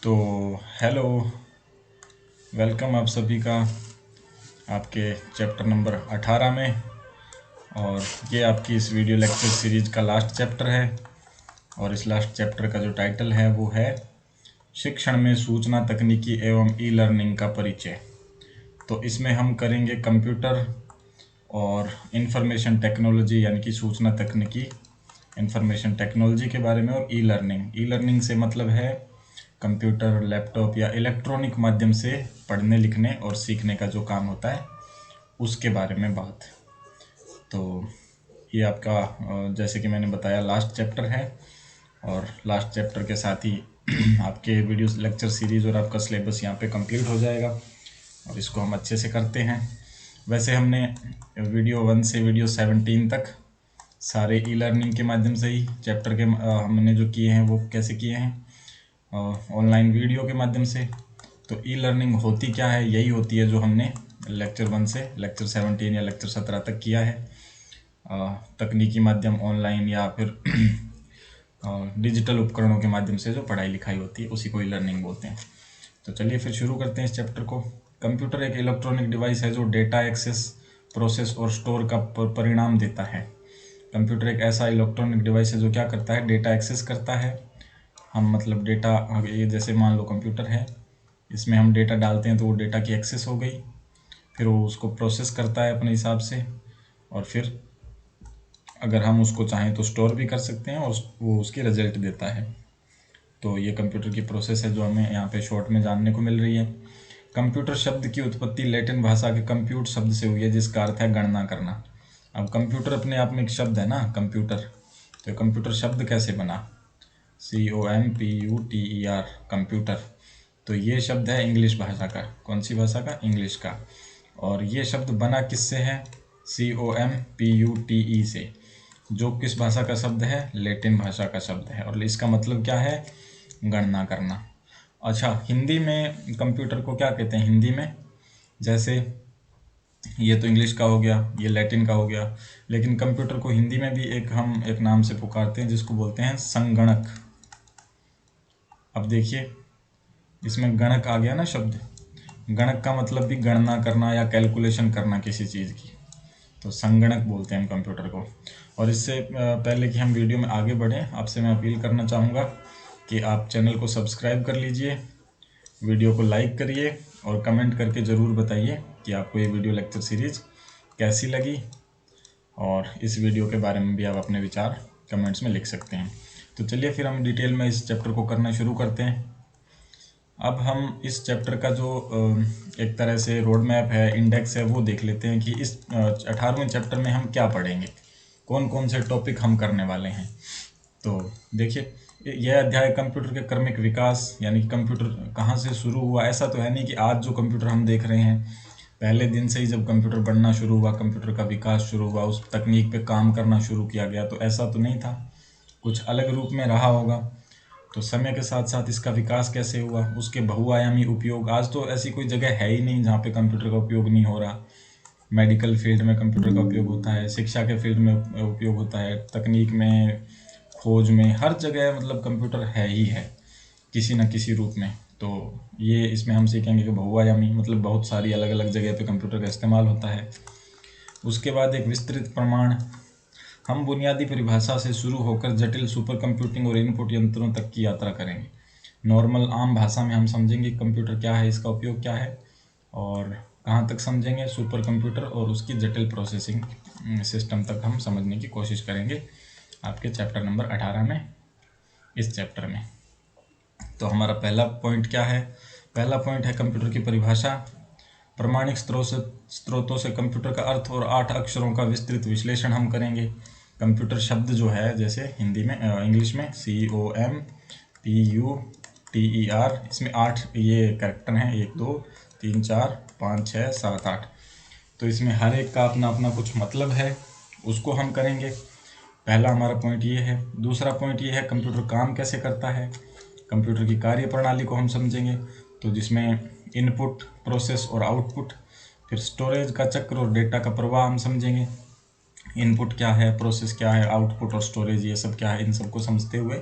तो hello, welcome आप सभी का आपके चैप्टर नंबर 18 में। और ये आपकी इस वीडियो लेक्चर सीरीज़ का लास्ट चैप्टर है। और इस लास्ट चैप्टर का जो टाइटल है वो है शिक्षण में सूचना तकनीकी एवं ई लर्निंग का परिचय। तो इसमें हम करेंगे कंप्यूटर और इंफॉर्मेशन टेक्नोलॉजी यानी कि सूचना तकनीकी इंफॉर्मेशन टेक्नोलॉजी के बारे में। और ई लर्निंग से मतलब है कंप्यूटर, लैपटॉप या इलेक्ट्रॉनिक माध्यम से पढ़ने लिखने और सीखने का जो काम होता है उसके बारे में बात। तो ये आपका जैसे कि मैंने बताया लास्ट चैप्टर है। और लास्ट चैप्टर के साथ ही आपके वीडियो लेक्चर सीरीज़ और आपका सिलेबस यहाँ पे कंप्लीट हो जाएगा और इसको हम अच्छे से करते हैं। वैसे हमने वीडियो 1 से वीडियो 17 तक सारे ई लर्निंग के माध्यम से ही चैप्टर के हमने जो किए हैं वो कैसे किए हैं, ऑनलाइन वीडियो के माध्यम से। तो ई लर्निंग होती क्या है? यही होती है जो हमने लेक्चर 1 से लेक्चर 17 या लेक्चर 17 तक किया है। तकनीकी माध्यम ऑनलाइन या फिर डिजिटल उपकरणों के माध्यम से जो पढ़ाई लिखाई होती है उसी को ई लर्निंग बोलते हैं। तो चलिए फिर शुरू करते हैं इस चैप्टर को। कंप्यूटर एक इलेक्ट्रॉनिक डिवाइस है जो डेटा एक्सेस, प्रोसेस और स्टोर का परिणाम देता है। कंप्यूटर एक ऐसा इलेक्ट्रॉनिक डिवाइस है जो क्या करता है? डेटा एक्सेस करता है। हम मतलब डेटा, ये जैसे मान लो कंप्यूटर है, इसमें हम डेटा डालते हैं तो वो डेटा की एक्सेस हो गई। फिर वो उसको प्रोसेस करता है अपने हिसाब से, और फिर अगर हम उसको चाहें तो स्टोर भी कर सकते हैं और वो उसकी रिजल्ट देता है। तो ये कंप्यूटर की प्रोसेस है जो हमें यहाँ पे शॉर्ट में जानने को मिल रही है। कंप्यूटर शब्द की उत्पत्ति लैटिन भाषा के कंप्यूट शब्द से हुई है जिसका अर्थ है गणना करना। अब कंप्यूटर अपने आप में एक शब्द है ना, कंप्यूटर। तो कंप्यूटर शब्द कैसे बना? COMPUTER, computer. तो ये शब्द है इंग्लिश भाषा का। कौन सी भाषा का? इंग्लिश का। और ये शब्द बना किससे है? COMPUTE से, जो किस भाषा का शब्द है? लैटिन भाषा का शब्द है। और इसका मतलब क्या है? गणना करना। अच्छा, हिंदी में कंप्यूटर को क्या कहते हैं? हिंदी में जैसे ये तो इंग्लिश का हो गया, ये लैटिन का हो गया, लेकिन कंप्यूटर को हिंदी में भी हम एक नाम से पुकारते हैं जिसको बोलते हैं संगणक। अब देखिए इसमें गणक आ गया ना शब्द। गणक का मतलब भी गणना करना या कैलकुलेशन करना किसी चीज़ की। तो संगणक बोलते हैं हम कंप्यूटर को। और इससे पहले कि हम वीडियो में आगे बढ़ें, आपसे मैं अपील करना चाहूँगा कि आप चैनल को सब्सक्राइब कर लीजिए, वीडियो को लाइक करिए और कमेंट करके ज़रूर बताइए कि आपको ये वीडियो लेक्चर सीरीज़ कैसी लगी। और इस वीडियो के बारे में भी आप अपने विचार कमेंट्स में लिख सकते हैं। तो चलिए फिर हम डिटेल में इस चैप्टर को करना शुरू करते हैं। अब हम इस चैप्टर का जो एक तरह से रोड मैप है, इंडेक्स है, वो देख लेते हैं कि इस 18वें चैप्टर में हम क्या पढ़ेंगे, कौन कौन से टॉपिक हम करने वाले हैं। तो देखिए, यह अध्याय कंप्यूटर के क्रमिक विकास यानी कि कंप्यूटर कहाँ से शुरू हुआ। ऐसा तो है नहीं कि आज जो कंप्यूटर हम देख रहे हैं, पहले दिन से ही जब कंप्यूटर बनना शुरू हुआ, कंप्यूटर का विकास शुरू हुआ, उस तकनीक पे काम करना शुरू किया गया, तो ऐसा तो नहीं था। कुछ अलग रूप में रहा होगा। तो समय के साथ साथ इसका विकास कैसे हुआ, उसके बहुआयामी उपयोग। आज तो ऐसी कोई जगह है ही नहीं जहाँ पे कंप्यूटर का उपयोग नहीं हो रहा। मेडिकल फील्ड में कंप्यूटर का उपयोग होता है, शिक्षा के फील्ड में उपयोग होता है, तकनीक में, खोज में, हर जगह मतलब कंप्यूटर है ही है किसी न किसी रूप में। तो ये इसमें हम सीखेंगे कि बहुआयामी मतलब बहुत सारी अलग अलग जगह पे कंप्यूटर का इस्तेमाल होता है। उसके बाद एक विस्तृत प्रमाण। हम बुनियादी परिभाषा से शुरू होकर जटिल सुपर कंप्यूटिंग और इनपुट यंत्रों तक की यात्रा करेंगे। नॉर्मल आम भाषा में हम समझेंगे कंप्यूटर क्या है, इसका उपयोग क्या है, और कहाँ तक समझेंगे सुपर कंप्यूटर और उसकी जटिल प्रोसेसिंग सिस्टम तक हम समझने की कोशिश करेंगे आपके चैप्टर नंबर 18 में, इस चैप्टर में। तो हमारा पहला पॉइंट क्या है? पहला पॉइंट है कंप्यूटर की परिभाषा। प्रमाणिक स्रोतों से कंप्यूटर का अर्थ और 8 अक्षरों का विस्तृत विश्लेषण हम करेंगे। कंप्यूटर शब्द जो है, जैसे हिंदी में इंग्लिश में COMPUTER, इसमें 8 ये कैरेक्टर हैं, 1 2 3 4 5 6 7 8। तो इसमें हर एक का अपना अपना कुछ मतलब है, उसको हम करेंगे। पहला हमारा पॉइंट ये है। दूसरा पॉइंट ये है कंप्यूटर काम कैसे करता है। कंप्यूटर की कार्य प्रणाली को हम समझेंगे, तो जिसमें इनपुट, प्रोसेस और आउटपुट। फिर स्टोरेज का चक्र और डेटा का प्रवाह हम समझेंगे। इनपुट क्या है, प्रोसेस क्या है, आउटपुट और स्टोरेज ये सब क्या है, इन सबको समझते हुए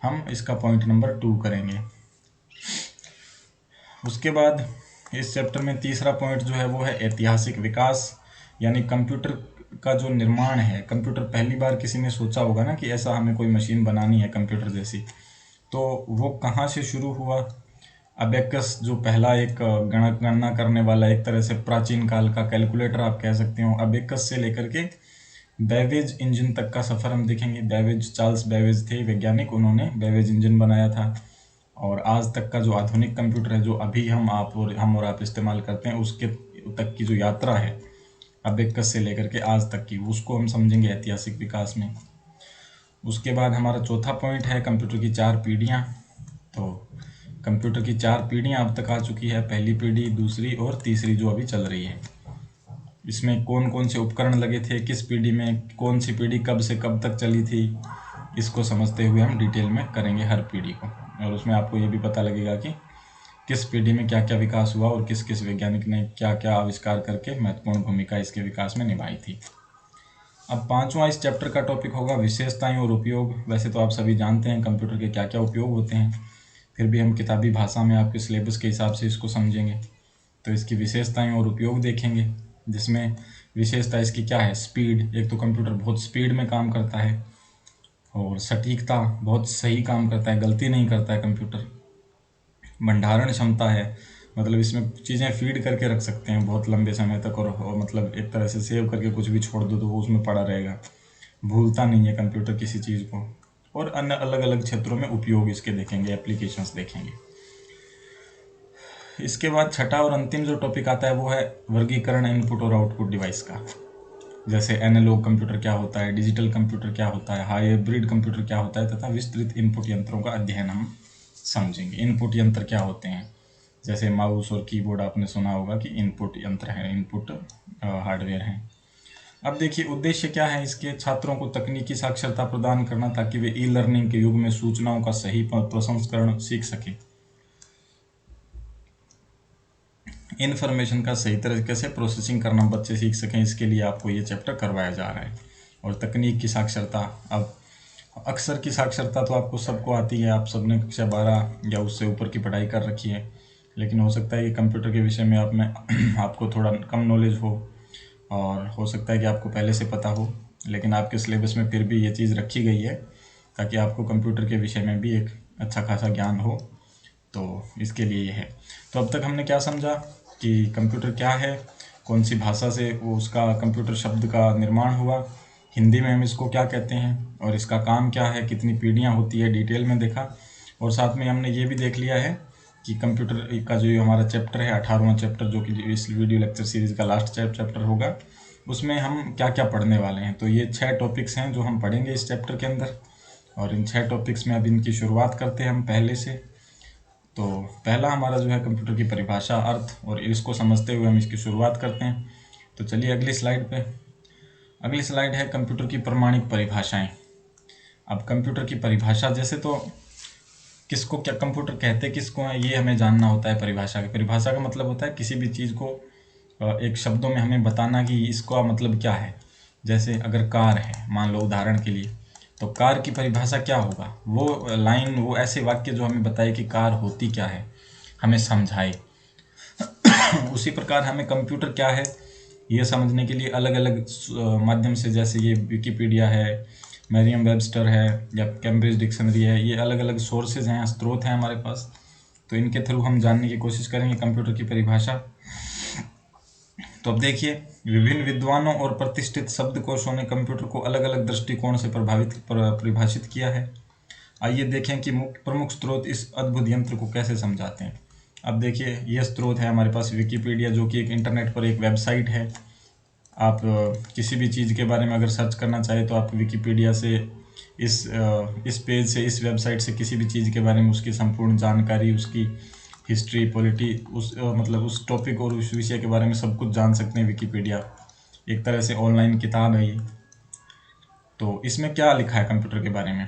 हम इसका पॉइंट नंबर 2 करेंगे। उसके बाद इस चैप्टर में तीसरा पॉइंट जो है वो है ऐतिहासिक विकास, यानी कंप्यूटर का जो निर्माण है। कंप्यूटर पहली बार किसी ने सोचा होगा ना कि ऐसा हमें कोई मशीन बनानी है कंप्यूटर जैसी, तो वो कहाँ से शुरू हुआ। अबेकस जो पहला एक गणना करने वाला, एक तरह से प्राचीन काल का कैलकुलेटर आप कह सकते हो, अबेकस से लेकर के बेवेज इंजन तक का सफ़र हम देखेंगे। बेवेज, चार्ल्स बेवेज थे वैज्ञानिक, उन्होंने बेवेज इंजन बनाया था। और आज तक का जो आधुनिक कंप्यूटर है, जो अभी हम और आप इस्तेमाल करते हैं, उसके तक की जो यात्रा है अबेकस से लेकर के आज तक की, उसको हम समझेंगे ऐतिहासिक विकास में। उसके बाद हमारा चौथा पॉइंट है कंप्यूटर की 4 पीढ़ियाँ। तो कंप्यूटर की 4 पीढ़ियाँ अब तक आ चुकी है, पहली पीढ़ी, दूसरी और तीसरी जो अभी चल रही है। इसमें कौन कौन से उपकरण लगे थे, किस पीढ़ी में, कौन सी पीढ़ी कब से कब तक चली थी, इसको समझते हुए हम डिटेल में करेंगे हर पीढ़ी को। और उसमें आपको ये भी पता लगेगा कि किस पीढ़ी में क्या क्या विकास हुआ और किस किस वैज्ञानिक ने क्या क्या आविष्कार करके महत्वपूर्ण भूमिका इसके विकास में निभाई थी। अब पांचवा इस चैप्टर का टॉपिक होगा विशेषताएं और उपयोग। वैसे तो आप सभी जानते हैं कंप्यूटर के क्या क्या उपयोग होते हैं, फिर भी हम किताबी भाषा में आपके सिलेबस के हिसाब से इसको समझेंगे। तो इसकी विशेषताएं और उपयोग देखेंगे, जिसमें विशेषता इसकी क्या है, स्पीड। एक तो कंप्यूटर बहुत स्पीड में काम करता है, और सटीकता, बहुत सही काम करता है, गलती नहीं करता है कंप्यूटर। भंडारण क्षमता है, मतलब इसमें चीज़ें फीड करके रख सकते हैं बहुत लंबे समय तक, और मतलब एक तरह से सेव करके कुछ भी छोड़ दो तो वो उसमें पड़ा रहेगा, भूलता नहीं है कंप्यूटर किसी चीज़ को। और अन्य अलग अलग क्षेत्रों में उपयोग इसके देखेंगे, एप्लीकेशंस देखेंगे। इसके बाद छठा और अंतिम जो टॉपिक आता है वो है वर्गीकरण इनपुट और आउटपुट डिवाइस का। जैसे एनालॉग कंप्यूटर क्या होता है, डिजिटल कंप्यूटर क्या होता है, हाइब्रिड कंप्यूटर क्या होता है, तथा विस्तृत इनपुट यंत्रों का अध्ययन हम समझेंगे। इनपुट यंत्र क्या होते हैं, जैसे माउस और कीबोर्ड आपने सुना होगा कि इनपुट यंत्र हैं, इनपुट हार्डवेयर हैं। अब देखिए उद्देश्य क्या है इसके, छात्रों को तकनीकी साक्षरता प्रदान करना ताकि वे ई लर्निंग के युग में सूचनाओं का सही प्रसंस्करण सीख सकें, इन्फॉर्मेशन का सही तरीके से प्रोसेसिंग करना बच्चे सीख सकें। इसके लिए आपको ये चैप्टर करवाया जा रहा है। और तकनीक की साक्षरता, अब अक्सर की साक्षरता तो आपको सबको आती है, आप सबने कक्षा 12 या उससे ऊपर की पढ़ाई कर रखी है, लेकिन हो सकता है कि कंप्यूटर के विषय में आपको थोड़ा कम नॉलेज हो, और हो सकता है कि आपको पहले से पता हो, लेकिन आपके सिलेबस में फिर भी ये चीज़ रखी गई है ताकि आपको कंप्यूटर के विषय में भी एक अच्छा खासा ज्ञान हो। तो इसके लिए ये है। तो अब तक हमने क्या समझा कि कंप्यूटर क्या है, कौन सी भाषा से वो उसका कंप्यूटर शब्द का निर्माण हुआ, हिंदी में हम इसको क्या कहते हैं, और इसका काम क्या है, कितनी पीढ़ियाँ होती है, डिटेल में देखा। और साथ में हमने ये भी देख लिया है कि कंप्यूटर का जो हमारा चैप्टर है 18वां चैप्टर, जो कि इस वीडियो लेक्चर सीरीज़ का लास्ट चैप्टर होगा, उसमें हम क्या क्या पढ़ने वाले हैं। तो ये 6 टॉपिक्स हैं जो हम पढ़ेंगे इस चैप्टर के अंदर, और इन 6 टॉपिक्स में अब इनकी शुरुआत करते हैं हम पहले से। तो पहला हमारा जो है कंप्यूटर की परिभाषा, अर्थ, और इसको समझते हुए हम इसकी शुरुआत करते हैं। तो चलिए अगली स्लाइड पे। अगली स्लाइड है कंप्यूटर की प्रमाणिक परिभाषाएं। अब कंप्यूटर की परिभाषा, जैसे तो किसको क्या कंप्यूटर कहते किसको हैं ये हमें जानना होता है। परिभाषा का मतलब होता है किसी भी चीज़ को एक शब्दों में हमें बताना कि इसका मतलब क्या है। जैसे अगर कार है, मान लो उदाहरण के लिए, तो कार की परिभाषा क्या होगा, वो लाइन, वो ऐसे वाक्य जो हमें बताए कि कार होती क्या है, हमें समझाए। उसी प्रकार हमें कंप्यूटर क्या है ये समझने के लिए अलग अलग माध्यम से, जैसे ये विकिपीडिया है, मैरियम वेबस्टर है, या कैम्ब्रिज डिक्शनरी है, ये अलग अलग सोर्सेज हैं, स्रोत हैं हमारे पास। तो इनके थ्रू हम जानने की कोशिश करेंगे कंप्यूटर की परिभाषा। तो अब देखिए, विभिन्न विद्वानों और प्रतिष्ठित शब्दकोशों ने कंप्यूटर को अलग अलग दृष्टिकोण से परिभाषित किया है। आइए देखें कि प्रमुख स्रोत इस अद्भुत यंत्र को कैसे समझाते हैं। अब देखिए, यह स्रोत है हमारे पास विकिपीडिया, जो कि एक इंटरनेट पर एक वेबसाइट है। आप किसी भी चीज़ के बारे में अगर सर्च करना चाहे तो आप विकिपीडिया से, इस पेज से, इस वेबसाइट से किसी भी चीज़ के बारे में उसकी संपूर्ण जानकारी, उसकी हिस्ट्री, पॉलिटी, मतलब उस टॉपिक और उस विषय के बारे में सब कुछ जान सकते हैं। विकिपीडिया एक तरह से ऑनलाइन किताब है ये। तो इसमें क्या लिखा है कंप्यूटर के बारे में,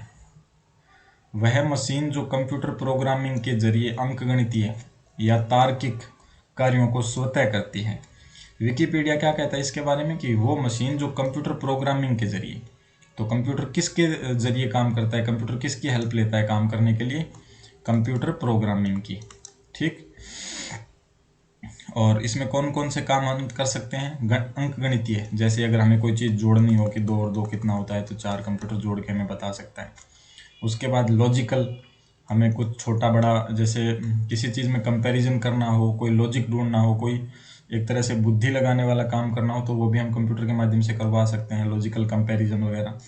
वह मशीन जो कंप्यूटर प्रोग्रामिंग के जरिए अंकगणितीय या तार्किक कार्यों को स्वतः करती है। विकिपीडिया क्या कहता है इसके बारे में कि वो मशीन जो कंप्यूटर प्रोग्रामिंग के जरिए, तो कंप्यूटर किसके जरिए काम करता है, कंप्यूटर किसकी हेल्प लेता है काम करने के लिए, कंप्यूटर प्रोग्रामिंग की। ठीक, और इसमें कौन कौन से काम हम कर सकते हैं? अंक गणितीय, जैसे अगर हमें कोई चीज़ जोड़नी हो कि 2 और 2 कितना होता है, तो 4 कंप्यूटर जोड़ के हमें बता सकता है। उसके बाद लॉजिकल, हमें कुछ छोटा बड़ा जैसे किसी चीज़ में कंपैरिजन करना हो, कोई लॉजिक ढूंढना हो, कोई एक तरह से बुद्धि लगाने वाला काम करना हो, तो वो भी हम कंप्यूटर के माध्यम से करवा सकते हैं, लॉजिकल कंपैरिजन वगैरह।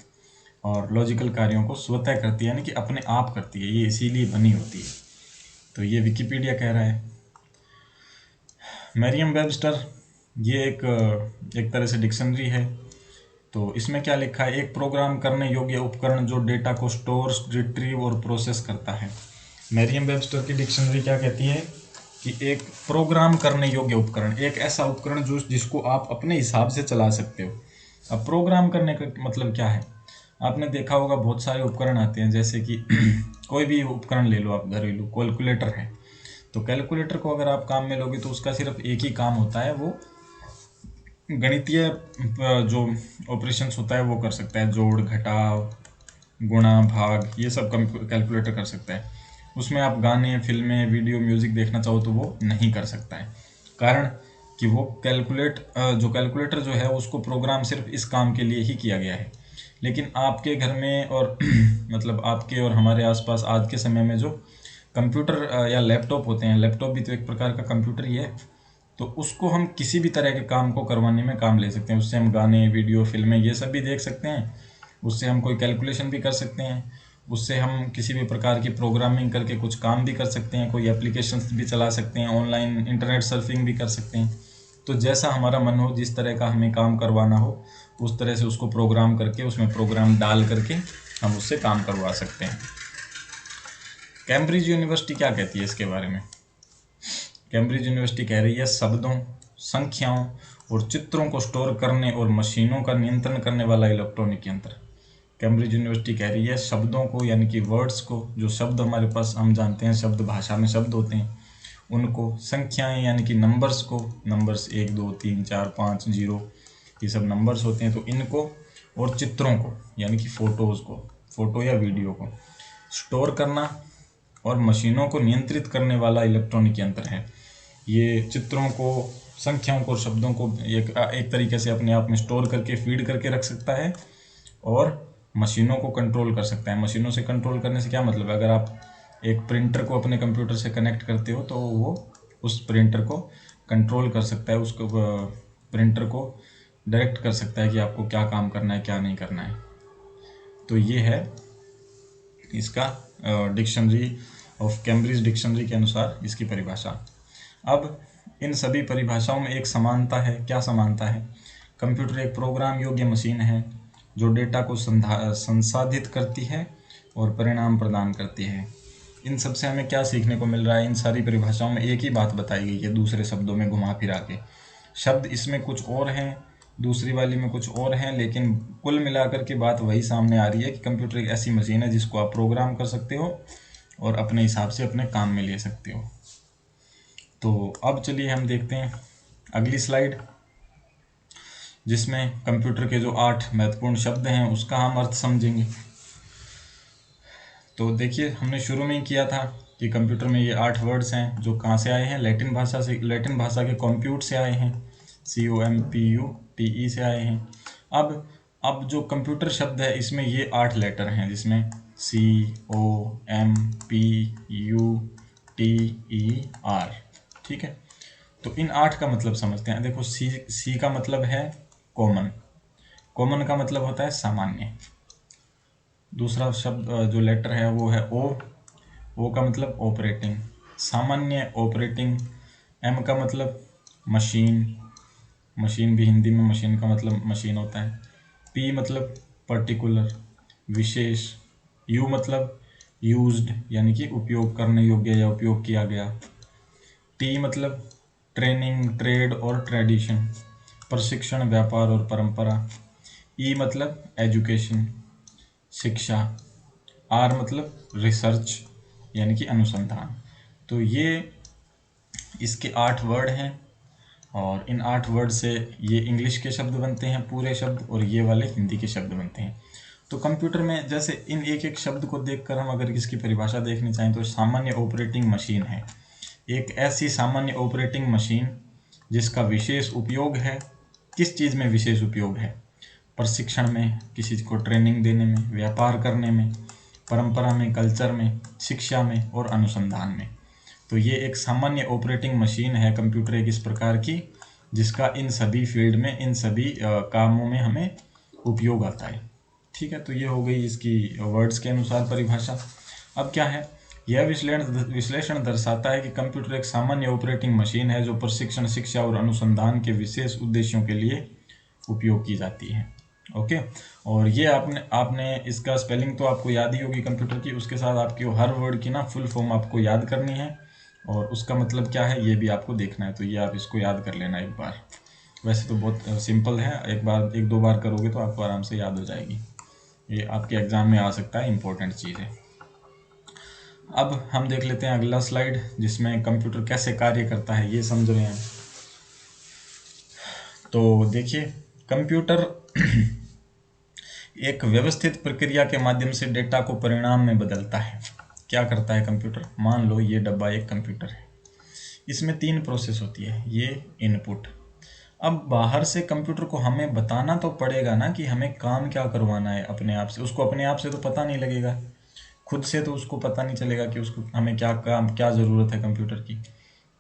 और लॉजिकल कार्यों को स्वतः करती है, यानी कि अपने आप करती है, ये इसीलिए बनी होती है। तो ये विकिपीडिया कह रहा है। मरियम वेबस्टर, ये एक तरह से डिक्शनरी है। तो इसमें क्या लिखा है? एक प्रोग्राम करने योग्य उपकरण जो डेटा को स्टोर, रिट्रीव और प्रोसेस करता है। मरियम वेबस्टर की डिक्शनरी क्या कहती है कि एक प्रोग्राम करने योग्य उपकरण, एक ऐसा उपकरण जिसको आप अपने हिसाब से चला सकते हो। अब प्रोग्राम करने का मतलब क्या है? आपने देखा होगा बहुत सारे उपकरण आते हैं, जैसे कि कोई भी उपकरण ले लो आप, घरेलू कैलकुलेटर है, तो कैलकुलेटर को अगर आप काम में लोगे तो उसका सिर्फ एक ही काम होता है, वो गणितीय जो ऑपरेशंस होता है वो कर सकता है, जोड़, घटाव, गुणा, भाग, ये सब कैलकुलेटर कर सकता है। उसमें आप गाने, फिल्में, वीडियो, म्यूजिक देखना चाहो तो वो नहीं कर सकता है, कारण कि वो कैलकुलेटर जो है उसको प्रोग्राम सिर्फ इस काम के लिए ही किया गया है। लेकिन आपके घर में और मतलब आपके और हमारे आसपास आज के समय में जो कंप्यूटर या लैपटॉप होते हैं, लैपटॉप भी तो एक प्रकार का कंप्यूटर ही है, तो उसको हम किसी भी तरह के काम को करवाने में काम ले सकते हैं। उससे हम गाने, वीडियो, फिल्में ये सब भी देख सकते हैं, उससे हम कोई कैलकुलेशन भी कर सकते हैं, उससे हम किसी भी प्रकार की प्रोग्रामिंग करके कुछ काम भी कर सकते हैं, कोई एप्लीकेशंस भी चला सकते हैं, ऑनलाइन इंटरनेट सर्फिंग भी कर सकते हैं। तो जैसा हमारा मन हो, जिस तरह का हमें काम करवाना हो, उस तरह से उसको प्रोग्राम करके, उसमें प्रोग्राम डाल करके हम उससे काम करवा सकते हैं। कैम्ब्रिज यूनिवर्सिटी क्या कहती है इसके बारे में? कैम्ब्रिज यूनिवर्सिटी कह रही है शब्दों, संख्याओं और चित्रों को स्टोर करने और मशीनों का नियंत्रण करने वाला इलेक्ट्रॉनिक यंत्र। कैम्ब्रिज यूनिवर्सिटी कह रही है शब्दों को, यानी कि वर्ड्स को, जो शब्द हमारे पास हम जानते हैं, शब्द भाषा में शब्द होते हैं, उनको, संख्याएं यानी कि नंबर्स को, नंबर्स 1 2 3 4 5 0, ये सब नंबर्स होते हैं, तो इनको, और चित्रों को यानी कि फोटोज़ को, फोटो या वीडियो को स्टोर करना और मशीनों को नियंत्रित करने वाला इलेक्ट्रॉनिक यंत्र है। ये चित्रों को, संख्याओं को, शब्दों को एक तरीके से अपने आप में स्टोर करके फीड करके रख सकता है और मशीनों को कंट्रोल कर सकता है। मशीनों से कंट्रोल करने से क्या मतलब है? अगर आप एक प्रिंटर को अपने कंप्यूटर से कनेक्ट करते हो तो वो उस प्रिंटर को कंट्रोल कर सकता है, उसको प्रिंटर को डायरेक्ट कर सकता है कि आपको क्या काम करना है, क्या नहीं करना है। तो ये है इसका डिक्शनरी ऑफ कैम्ब्रिज डिक्शनरी के अनुसार इसकी परिभाषा। अब इन सभी परिभाषाओं में एक समानता है। क्या समानता है? कंप्यूटर एक प्रोग्राम योग्य मशीन है जो डेटा को संसाधित करती है और परिणाम प्रदान करती है। इन सब से हमें क्या सीखने को मिल रहा है? इन सारी परिभाषाओं में एक ही बात बताई गई है, दूसरे शब्दों में घुमा फिरा के। शब्द इसमें कुछ और हैं, दूसरी वाली में कुछ और हैं, लेकिन कुल मिलाकर के बात वही सामने आ रही है कि कंप्यूटर एक ऐसी मशीन है जिसको आप प्रोग्राम कर सकते हो और अपने हिसाब से अपने काम में ले सकते हो। तो अब चलिए हम देखते हैं अगली स्लाइड, जिसमें कंप्यूटर के जो 8 महत्वपूर्ण शब्द हैं उसका हम अर्थ समझेंगे। तो देखिए, हमने शुरू में ही किया था कि कंप्यूटर में ये 8 वर्ड्स हैं जो कहाँ से आए हैं? लैटिन भाषा से, लैटिन भाषा के कंप्यूट से आए हैं, COMPUTE से आए हैं। अब जो कंप्यूटर शब्द है इसमें ये 8 लेटर हैं, जिसमें COMPUTER, ठीक है। तो इन 8 का मतलब समझते हैं। देखो, सी का मतलब है कॉमन, कॉमन का मतलब होता है सामान्य। दूसरा शब्द जो लेटर है वो है ओ का मतलब ऑपरेटिंग, सामान्य, ऑपरेटिंग। एम का मतलब मशीन, मशीन भी हिंदी में मशीन का मतलब मशीन होता है। पी मतलब पर्टिकुलर, विशेष। यू मतलब यूज्ड, यानी कि उपयोग करने योग्य या उपयोग किया गया। टी मतलब ट्रेनिंग, ट्रेड और ट्रेडिशन, प्रशिक्षण, व्यापार और परंपरा। ई मतलब एजुकेशन, शिक्षा। आर मतलब रिसर्च, यानी कि अनुसंधान। तो ये इसके 8 वर्ड हैं और इन 8 वर्ड से ये इंग्लिश के शब्द बनते हैं पूरे शब्द, और ये वाले हिंदी के शब्द बनते हैं। तो कंप्यूटर में जैसे इन एक एक शब्द को देखकर हम अगर इसकी परिभाषा देखनी चाहें तो सामान्य ऑपरेटिंग मशीन है। एक ऐसी सामान्य ऑपरेटिंग मशीन जिसका विशेष उपयोग है। किस चीज़ में विशेष उपयोग है? प्रशिक्षण में, किसी को ट्रेनिंग देने में, व्यापार करने में, परंपरा में, कल्चर में, शिक्षा में और अनुसंधान में। तो ये एक सामान्य ऑपरेटिंग मशीन है कंप्यूटर एक इस प्रकार की, जिसका इन सभी फील्ड में, इन सभी कामों में हमें उपयोग आता है। ठीक है, तो ये हो गई इसकी वर्ड्स के अनुसार परिभाषा। अब क्या है, यह विश्लेषण दर्शाता है कि कंप्यूटर एक सामान्य ऑपरेटिंग मशीन है जो प्रशिक्षण, शिक्षा और अनुसंधान के विशेष उद्देश्यों के लिए उपयोग की जाती है। ओके, और ये आपने इसका स्पेलिंग तो आपको याद ही होगी कंप्यूटर की, उसके साथ आपकी हर वर्ड की ना फुल फॉर्म आपको याद करनी है और उसका मतलब क्या है ये भी आपको देखना है। तो ये आप इसको याद कर लेना एक बार। वैसे तो बहुत सिंपल है, एक दो बार करोगे तो आपको आराम से याद हो जाएगी। ये आपके एग्जाम में आ सकता है, इंपॉर्टेंट चीज़ है। अब हम देख लेते हैं अगला स्लाइड, जिसमें कंप्यूटर कैसे कार्य करता है ये समझ रहे हैं। तो देखिए, कंप्यूटर एक व्यवस्थित प्रक्रिया के माध्यम से डेटा को परिणाम में बदलता है। क्या करता है कंप्यूटर? मान लो ये डब्बा एक कंप्यूटर है, इसमें 3 प्रोसेस होती है, ये इनपुट। अब बाहर से कंप्यूटर को हमें बताना तो पड़ेगा ना कि हमें काम क्या करवाना है अपने आप से। उसको अपने आप से तो पता नहीं लगेगा, खुद से तो उसको पता नहीं चलेगा कि उसको हमें क्या काम, क्या ज़रूरत है कंप्यूटर की।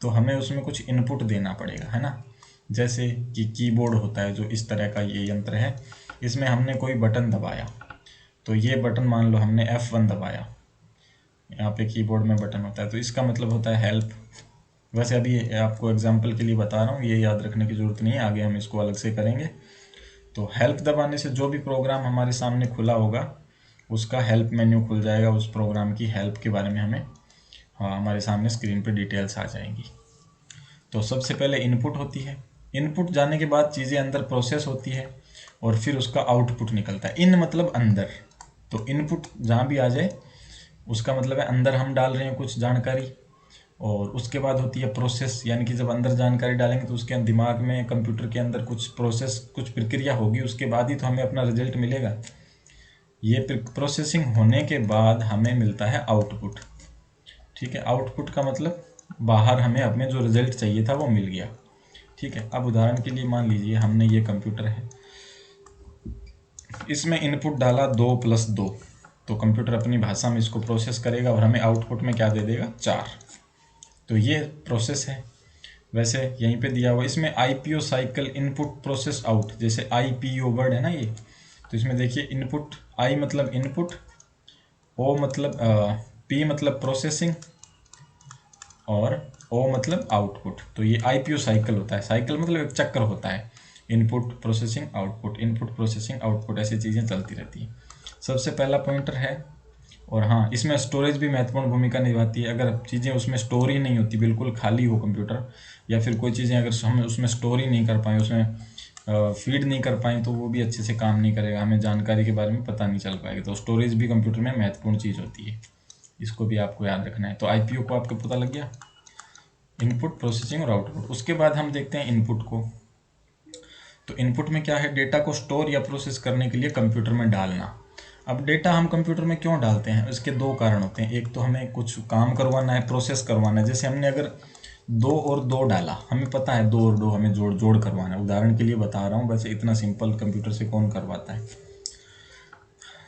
तो हमें उसमें कुछ इनपुट देना पड़ेगा, है ना। जैसे कि कीबोर्ड होता है जो इस तरह का ये यंत्र है, इसमें हमने कोई बटन दबाया, तो ये बटन मान लो हमने F1 दबाया, यहाँ पे कीबोर्ड में बटन होता है, तो इसका मतलब होता है हेल्प। वैसे अभी आपको एग्जांपल के लिए बता रहा हूँ, ये याद रखने की ज़रूरत नहीं है, आगे हम इसको अलग से करेंगे। तो हेल्प दबाने से जो भी प्रोग्राम हमारे सामने खुला होगा उसका हेल्प मेन्यू खुल जाएगा, उस प्रोग्राम की हेल्प के बारे में हमें हमारे सामने स्क्रीन पे डिटेल्स आ जाएंगी। तो सबसे पहले इनपुट होती है, इनपुट जाने के बाद चीज़ें अंदर प्रोसेस होती है और फिर उसका आउटपुट निकलता है। इन मतलब अंदर, तो इनपुट जहाँ भी आ जाए उसका मतलब है अंदर हम डाल रहे हैं कुछ जानकारी। और उसके बाद होती है प्रोसेस, यानी कि जब अंदर जानकारी डालेंगे तो उसके दिमाग में, कंप्यूटर के अंदर कुछ प्रोसेस, कुछ प्रक्रिया होगी, उसके बाद ही तो हमें अपना रिजल्ट मिलेगा। ये प्रोसेसिंग होने के बाद हमें मिलता है आउटपुट। ठीक है, आउटपुट का मतलब बाहर हमें अपने जो रिजल्ट चाहिए था वो मिल गया। ठीक है, अब उदाहरण के लिए मान लीजिए हमने ये कंप्यूटर है, इसमें इनपुट डाला 2+2, तो कंप्यूटर अपनी भाषा में इसको प्रोसेस करेगा और हमें आउटपुट में क्या दे देगा? 4। तो ये प्रोसेस है। वैसे यहीं पे दिया हुआ, इसमें IPO cycle, input process out, जैसे IPO वर्ड है ना ये, तो इसमें देखिए इनपुट, I मतलब इनपुट, O मतलब P मतलब प्रोसेसिंग और O मतलब आउटपुट। तो ये IPO साइकिल होता है। साइकिल मतलब एक चक्र होता है, input processing output, input processing output, ऐसी चीज़ें चलती रहती हैं। सबसे पहला पॉइंटर है। और हाँ, इसमें स्टोरेज भी महत्वपूर्ण भूमिका निभाती है। अगर चीज़ें उसमें स्टोर ही नहीं होती, बिल्कुल खाली हो कंप्यूटर, या फिर कोई चीज़ें अगर हम उसमें स्टोर ही नहीं कर पाए, उसमें फीड नहीं कर पाए, तो वो भी अच्छे से काम नहीं करेगा, हमें जानकारी के बारे में पता नहीं चल पाएगा। तो स्टोरेज भी कंप्यूटर में महत्वपूर्ण चीज़ होती है, इसको भी आपको याद रखना है। तो IPO को आपको पता लग गया, इनपुट, प्रोसेसिंग और आउटपुट। उसके बाद हम देखते हैं इनपुट को। तो इनपुट में क्या है? डेटा को स्टोर या प्रोसेस करने के लिए कंप्यूटर में डालना। अब डेटा हम कंप्यूटर में क्यों डालते हैं? इसके 2 कारण होते हैं। एक तो हमें कुछ काम करवाना है, प्रोसेस करवाना है। जैसे हमने अगर 2 और 2 डाला, हमें पता है 2 और 2 हमें जोड़ करवाना है, उदाहरण के लिए बता रहा हूँ, वैसे इतना सिंपल कंप्यूटर से कौन करवाता है।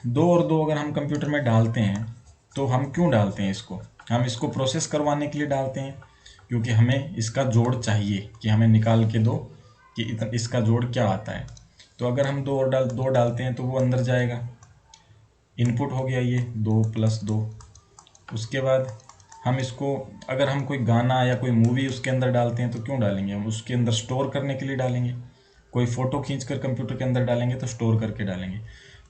2 और 2 अगर हम कंप्यूटर में डालते हैं तो हम क्यों डालते हैं इसको? हम इसको प्रोसेस करवाने के लिए डालते हैं, क्योंकि हमें इसका जोड़ चाहिए, कि हमें निकाल के दो कि इसका जोड़ क्या आता है। तो अगर हम 2 डालते हैं तो वो अंदर जाएगा, इनपुट हो गया ये 2+2। उसके बाद हम इसको, अगर हम कोई गाना या कोई मूवी उसके अंदर डालते हैं तो क्यों डालेंगे? हम उसके अंदर स्टोर करने के लिए डालेंगे। कोई फ़ोटो खींच कर कंप्यूटर के अंदर डालेंगे तो स्टोर करके डालेंगे।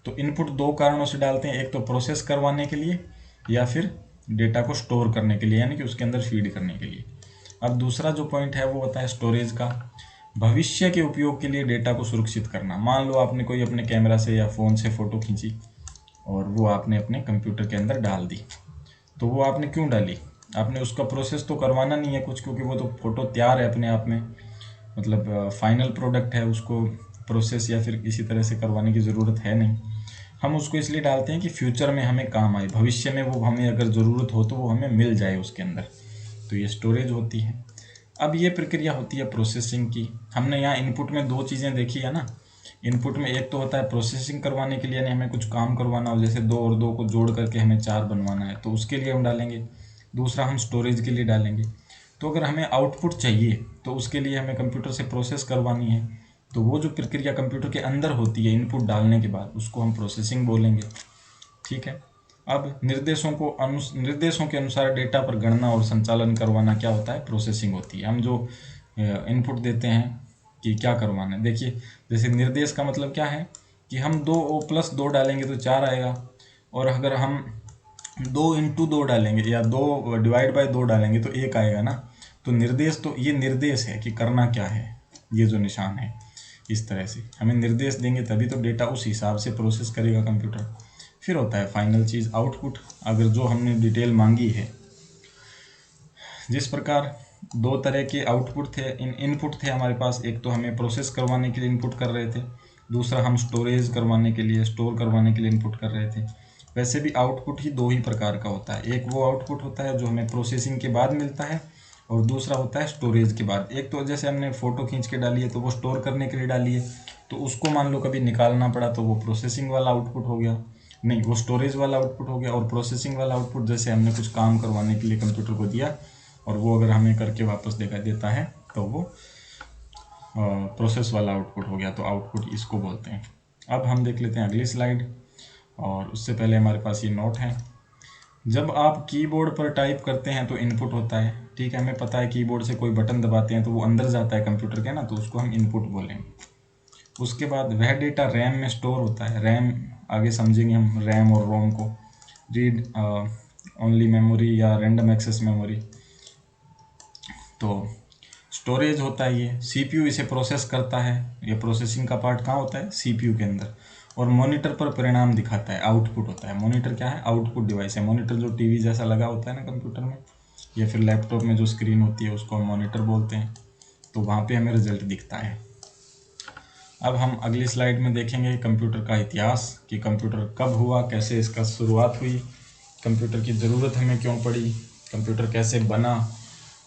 तो इनपुट 2 कारणों से डालते हैं, एक तो प्रोसेस करवाने के लिए या फिर डेटा को स्टोर करने के लिए, यानी कि उसके अंदर फीड करने के लिए। अब दूसरा जो पॉइंट है वो होता है स्टोरेज का। भविष्य के उपयोग के लिए डेटा को सुरक्षित करना। मान लो आपने कोई अपने कैमरा से या फ़ोन से फ़ोटो खींची और वो आपने अपने कंप्यूटर के अंदर डाल दी, तो वो आपने क्यों डाली? आपने उसका प्रोसेस तो करवाना नहीं है कुछ, क्योंकि वो तो फ़ोटो तैयार है अपने आप में, मतलब फाइनल प्रोडक्ट है, उसको प्रोसेस या फिर किसी तरह से करवाने की ज़रूरत है नहीं। हम उसको इसलिए डालते हैं कि फ्यूचर में हमें काम आए, भविष्य में वो हमें अगर ज़रूरत हो तो वो हमें मिल जाए उसके अंदर। तो ये स्टोरेज होती है। अब ये प्रक्रिया होती है प्रोसेसिंग की। हमने यहाँ इनपुट में दो चीज़ें देखी है ना। इनपुट में एक तो होता है प्रोसेसिंग करवाने के लिए, यानी हमें कुछ काम करवाना हो, जैसे 2 और 2 को जोड़ करके हमें 4 बनवाना है, तो उसके लिए हम डालेंगे। दूसरा हम स्टोरेज के लिए डालेंगे। तो अगर हमें आउटपुट चाहिए तो उसके लिए हमें कंप्यूटर से प्रोसेस करवानी है, तो वो जो प्रक्रिया कंप्यूटर के अंदर होती है इनपुट डालने के बाद, उसको हम प्रोसेसिंग बोलेंगे। ठीक है। अब निर्देशों के अनुसार डेटा पर गणना और संचालन करवाना क्या होता है, प्रोसेसिंग होती है। हम जो इनपुट देते हैं कि क्या करवाना है, देखिए जैसे निर्देश का मतलब क्या है कि हम 2+2 डालेंगे तो 4 आएगा, और अगर हम 2 × 2 डालेंगे या 2/2 डालेंगे तो 1 आएगा ना। तो निर्देश, तो ये निर्देश है कि करना क्या है, ये जो निशान है इस तरह से हमें निर्देश देंगे तभी तो डेटा उस हिसाब से प्रोसेस करेगा कंप्यूटर। फिर होता है फाइनल चीज़ आउटपुट। अगर जो हमने डिटेल मांगी है, जिस प्रकार 2 तरह के आउटपुट थे, इनपुट थे हमारे पास, एक तो हमें प्रोसेस करवाने के लिए इनपुट कर रहे थे, दूसरा हम स्टोरेज करवाने के लिए, स्टोर करवाने के लिए इनपुट कर रहे थे। वैसे भी आउटपुट ही 2 ही प्रकार का होता है। एक वो आउटपुट होता है जो हमें प्रोसेसिंग के बाद मिलता है, और दूसरा होता है स्टोरेज के बाद। एक तो जैसे हमने फ़ोटो खींच के डाली है तो वो स्टोर करने के लिए डाली है, तो उसको मान लो कभी निकालना पड़ा तो वो प्रोसेसिंग वाला आउटपुट हो गया, नहीं वो स्टोरेज वाला आउटपुट हो गया। और प्रोसेसिंग वाला आउटपुट जैसे हमने कुछ काम करवाने के लिए कंप्यूटर को दिया और वो अगर हमें करके वापस देता है तो वो प्रोसेस वाला आउटपुट हो गया, तो आउटपुट इसको बोलते हैं। अब हम देख लेते हैं अगली स्लाइड, और उससे पहले हमारे पास ये नोट है। जब आप कीबोर्ड पर टाइप करते हैं तो इनपुट होता है। ठीक है, हमें पता है कीबोर्ड से कोई बटन दबाते हैं तो वो अंदर जाता है कंप्यूटर के ना, तो उसको हम इनपुट बोलेंगे। उसके बाद वह डेटा रैम में स्टोर होता है। रैम आगे समझेंगे हम, रैम और रोम को, रीड ओनली मेमोरी या रैंडम एक्सेस मेमोरी। तो स्टोरेज होता है ये, सीपीयू इसे प्रोसेस करता है। ये प्रोसेसिंग का पार्ट कहाँ होता है, सीपीयू के अंदर। और मॉनिटर पर परिणाम दिखाता है, आउटपुट होता है। मॉनिटर क्या है, आउटपुट डिवाइस है। मॉनिटर जो टीवी जैसा लगा होता है ना कंप्यूटर में, या फिर लैपटॉप में जो स्क्रीन होती है उसको हम मॉनिटर बोलते हैं। तो वहाँ पे हमें रिजल्ट दिखता है। अब हम अगली स्लाइड में देखेंगे कंप्यूटर का इतिहास, कि कंप्यूटर कब हुआ, कैसे इसका शुरुआत हुई, कंप्यूटर की ज़रूरत हमें क्यों पड़ी, कंप्यूटर कैसे बना,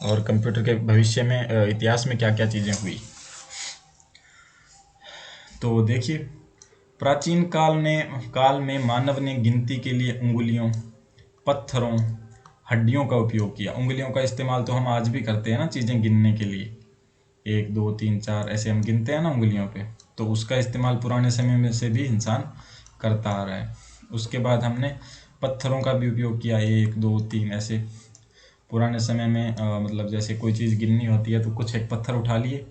और कंप्यूटर के भविष्य में इतिहास में क्या क्या चीज़ें हुई। तो देखिए, प्राचीन काल में मानव ने गिनती के लिए उंगलियों, पत्थरों, हड्डियों का उपयोग किया। उंगलियों का इस्तेमाल तो हम आज भी करते हैं ना, चीज़ें गिनने के लिए, 1 2 3 4 ऐसे हम गिनते हैं ना उंगलियों पे, तो उसका इस्तेमाल पुराने समय में से भी इंसान करता आ रहा है। उसके बाद हमने पत्थरों का भी उपयोग किया, 1 2 3 ऐसे। पुराने समय में मतलब जैसे कोई चीज़ गिननी होती है तो कुछ एक पत्थर उठा लिए,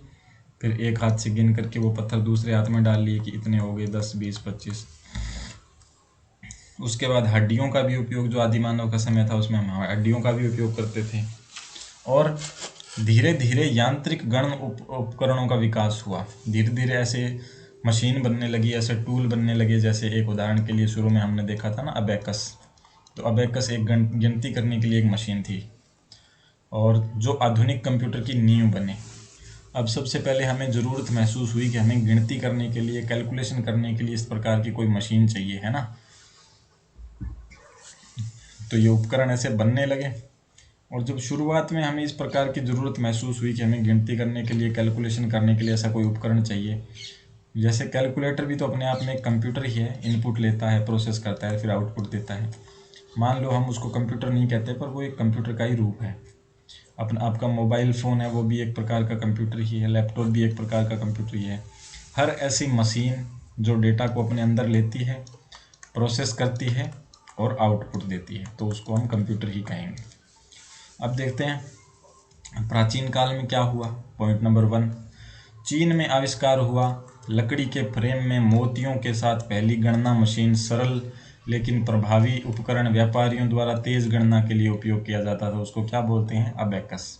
फिर एक हाथ से गिन करके वो पत्थर दूसरे हाथ में डाल लिए कि इतने हो गए, 10 20 25। उसके बाद हड्डियों का भी उपयोग, जो आदि मानव का समय था उसमें हम हड्डियों का भी उपयोग करते थे। और धीरे धीरे यांत्रिक गण उपकरणों का विकास हुआ। धीरे धीरे ऐसे मशीन बनने लगी, ऐसे टूल बनने लगे। जैसे एक उदाहरण के लिए शुरू में हमने देखा था ना अबेकस, तो अबेकस एक गिनती करने के लिए एक मशीन थी, और जो आधुनिक कंप्यूटर की नींव बने। अब सबसे पहले हमें ज़रूरत महसूस हुई कि हमें गिनती करने के लिए, कैलकुलेशन करने के लिए इस प्रकार की कोई मशीन चाहिए, है ना। तो ये उपकरण ऐसे बनने लगे, और जब शुरुआत में हमें इस प्रकार की ज़रूरत महसूस हुई कि हमें गिनती करने के लिए, कैलकुलेशन करने के लिए ऐसा कोई उपकरण चाहिए। जैसे कैलकुलेटर भी तो अपने आप में एक कंप्यूटर ही है, इनपुट लेता है, प्रोसेस करता है, फिर आउटपुट देता है। मान लो हम उसको कंप्यूटर नहीं कहते, पर वो एक कंप्यूटर का ही रूप है। अपना आपका मोबाइल फ़ोन है, वो भी एक प्रकार का कंप्यूटर ही है, लैपटॉप भी एक प्रकार का कंप्यूटर ही है। हर ऐसी मशीन जो डेटा को अपने अंदर लेती है, प्रोसेस करती है और आउटपुट देती है, तो उसको हम कंप्यूटर ही कहेंगे। अब देखते हैं प्राचीन काल में क्या हुआ। पॉइंट नंबर 1, चीन में आविष्कार हुआ लकड़ी के फ्रेम में मोतियों के साथ पहली गणना मशीन। सरल लेकिन प्रभावी उपकरण व्यापारियों द्वारा तेज गणना के लिए उपयोग किया जाता था, उसको क्या बोलते हैं, अबेकस।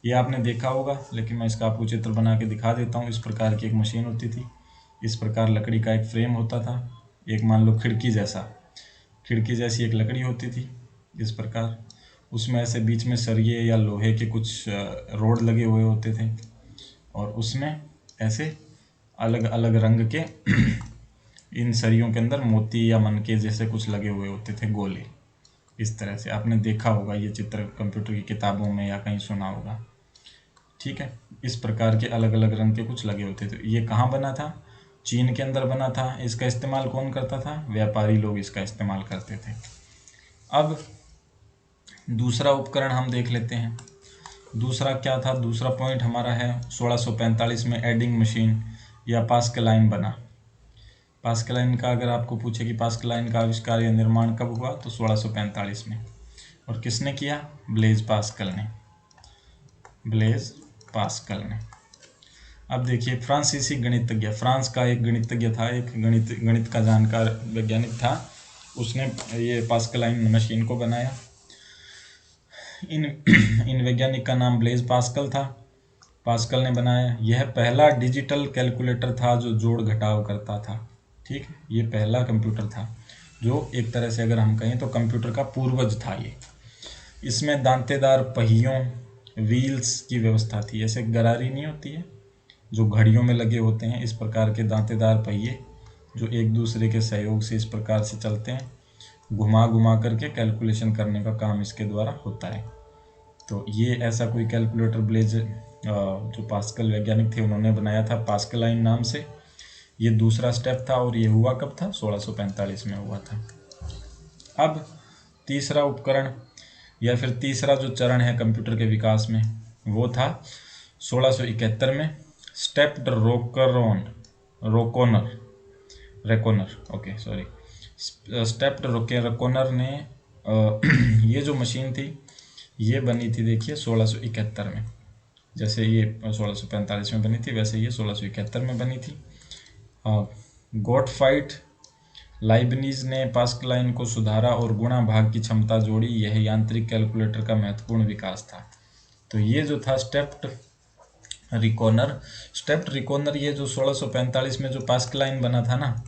ये आपने देखा होगा, लेकिन मैं इसका आपको चित्र बना के दिखा देता हूँ। इस प्रकार की एक मशीन होती थी, इस प्रकार लकड़ी का एक फ्रेम होता था, एक मान लो खिड़की जैसी एक लकड़ी होती थी इस प्रकार। उसमें ऐसे बीच में सरिये या लोहे के कुछ रोड लगे हुए होते थे, और उसमें ऐसे अलग अलग रंग के इन सरियों के अंदर मोती या मनके जैसे कुछ लगे हुए होते थे, गोले। इस तरह से आपने देखा होगा ये चित्र कंप्यूटर की किताबों में या कहीं सुना होगा। ठीक है, इस प्रकार के अलग अलग रंग के कुछ लगे होते थे। ये कहाँ बना था? चीन के अंदर बना था। इसका इस्तेमाल कौन करता था? व्यापारी लोग इसका इस्तेमाल करते थे। अब दूसरा उपकरण हम देख लेते हैं। दूसरा क्या था? दूसरा पॉइंट हमारा है 1645 में एडिंग मशीन या पास्कलाइन बना। पास्कलाइन का अगर आपको पूछे कि पास्कलाइन का आविष्कार या निर्माण कब हुआ, तो 1645 में। और किसने किया? ब्लेज पास्कल ने। ब्लेज पास्कल ने। अब देखिए, फ्रांसीसी गणितज्ञ, फ्रांस का एक गणितज्ञ था, एक गणित का जानकार वैज्ञानिक था, उसने ये पास्कलाइन मशीन को बनाया। इन वैज्ञानिक का नाम ब्लेज पास्कल था। पास्कल ने बनाया। यह पहला डिजिटल कैलकुलेटर था जो जोड़ घटाव करता था। ठीक है, ये पहला कंप्यूटर था जो एक तरह से अगर हम कहें तो कंप्यूटर का पूर्वज था ये। इसमें दांतेदार पहियों, व्हील्स की व्यवस्था थी। ऐसे गरारी नहीं होती है जो घड़ियों में लगे होते हैं, इस प्रकार के दांतेदार पहिए जो एक दूसरे के सहयोग से इस प्रकार से चलते हैं, घुमा घुमा करके कैलकुलेशन करने का काम इसके द्वारा होता है। तो ये ऐसा कोई कैलकुलेटर ब्लेज जो पास्कल वैज्ञानिक थे उन्होंने बनाया था पास्कलाइन नाम से। ये दूसरा स्टेप था और ये हुआ कब था? 1645 में हुआ था। अब तीसरा उपकरण या फिर तीसरा जो चरण है कंप्यूटर के विकास में, वो था 1671 में स्टेप्ड रेकोनर ने ये जो मशीन थी ये बनी थी, देखिए 1671 में। जैसे ये 1645 में बनी थी वैसे ये 1671 में बनी थी। गॉटफ्राइड लाइबनीज ने पास्कलाइन को सुधारा और गुणा भाग की क्षमता जोड़ी। यह यांत्रिक कैलकुलेटर का महत्वपूर्ण विकास था। तो ये जो था स्टेप्ड रिकॉनर, ये जो 1645 में जो पास्कलाइन बना था ना,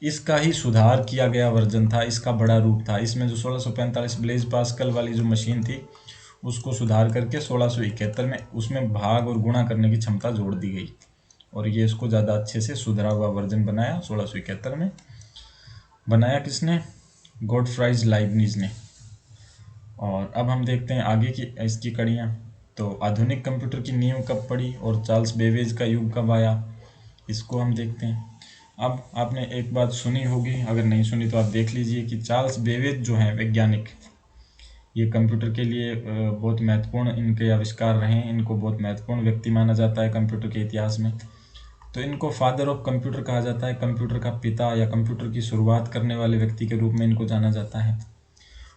इसका ही सुधार किया गया वर्जन था, इसका बड़ा रूप था। इसमें जो 1645 ब्लेज पास्कल वाली जो मशीन थी उसको सुधार करके 1671 में उसमें भाग और गुणा करने की क्षमता जोड़ दी गई और ये इसको ज़्यादा अच्छे से सुधरा हुआ वर्जन बनाया 1671 में। बनाया किसने? गॉटफ्राइड लाइबनीज ने। और अब हम देखते हैं आगे की इसकी कड़ियाँ। तो आधुनिक कंप्यूटर की नींव कब पड़ी और चार्ल्स बेबेज का युग कब आया, इसको हम देखते हैं। अब आपने एक बात सुनी होगी, अगर नहीं सुनी तो आप देख लीजिए कि चार्ल्स बेबेज जो हैं वैज्ञानिक, ये कंप्यूटर के लिए बहुत महत्वपूर्ण इनके आविष्कार रहे हैं। इनको बहुत महत्वपूर्ण व्यक्ति माना जाता है कंप्यूटर के इतिहास में। तो इनको फादर ऑफ कंप्यूटर कहा जाता है, कंप्यूटर का पिता या कंप्यूटर की शुरुआत करने वाले व्यक्ति के रूप में इनको जाना जाता है।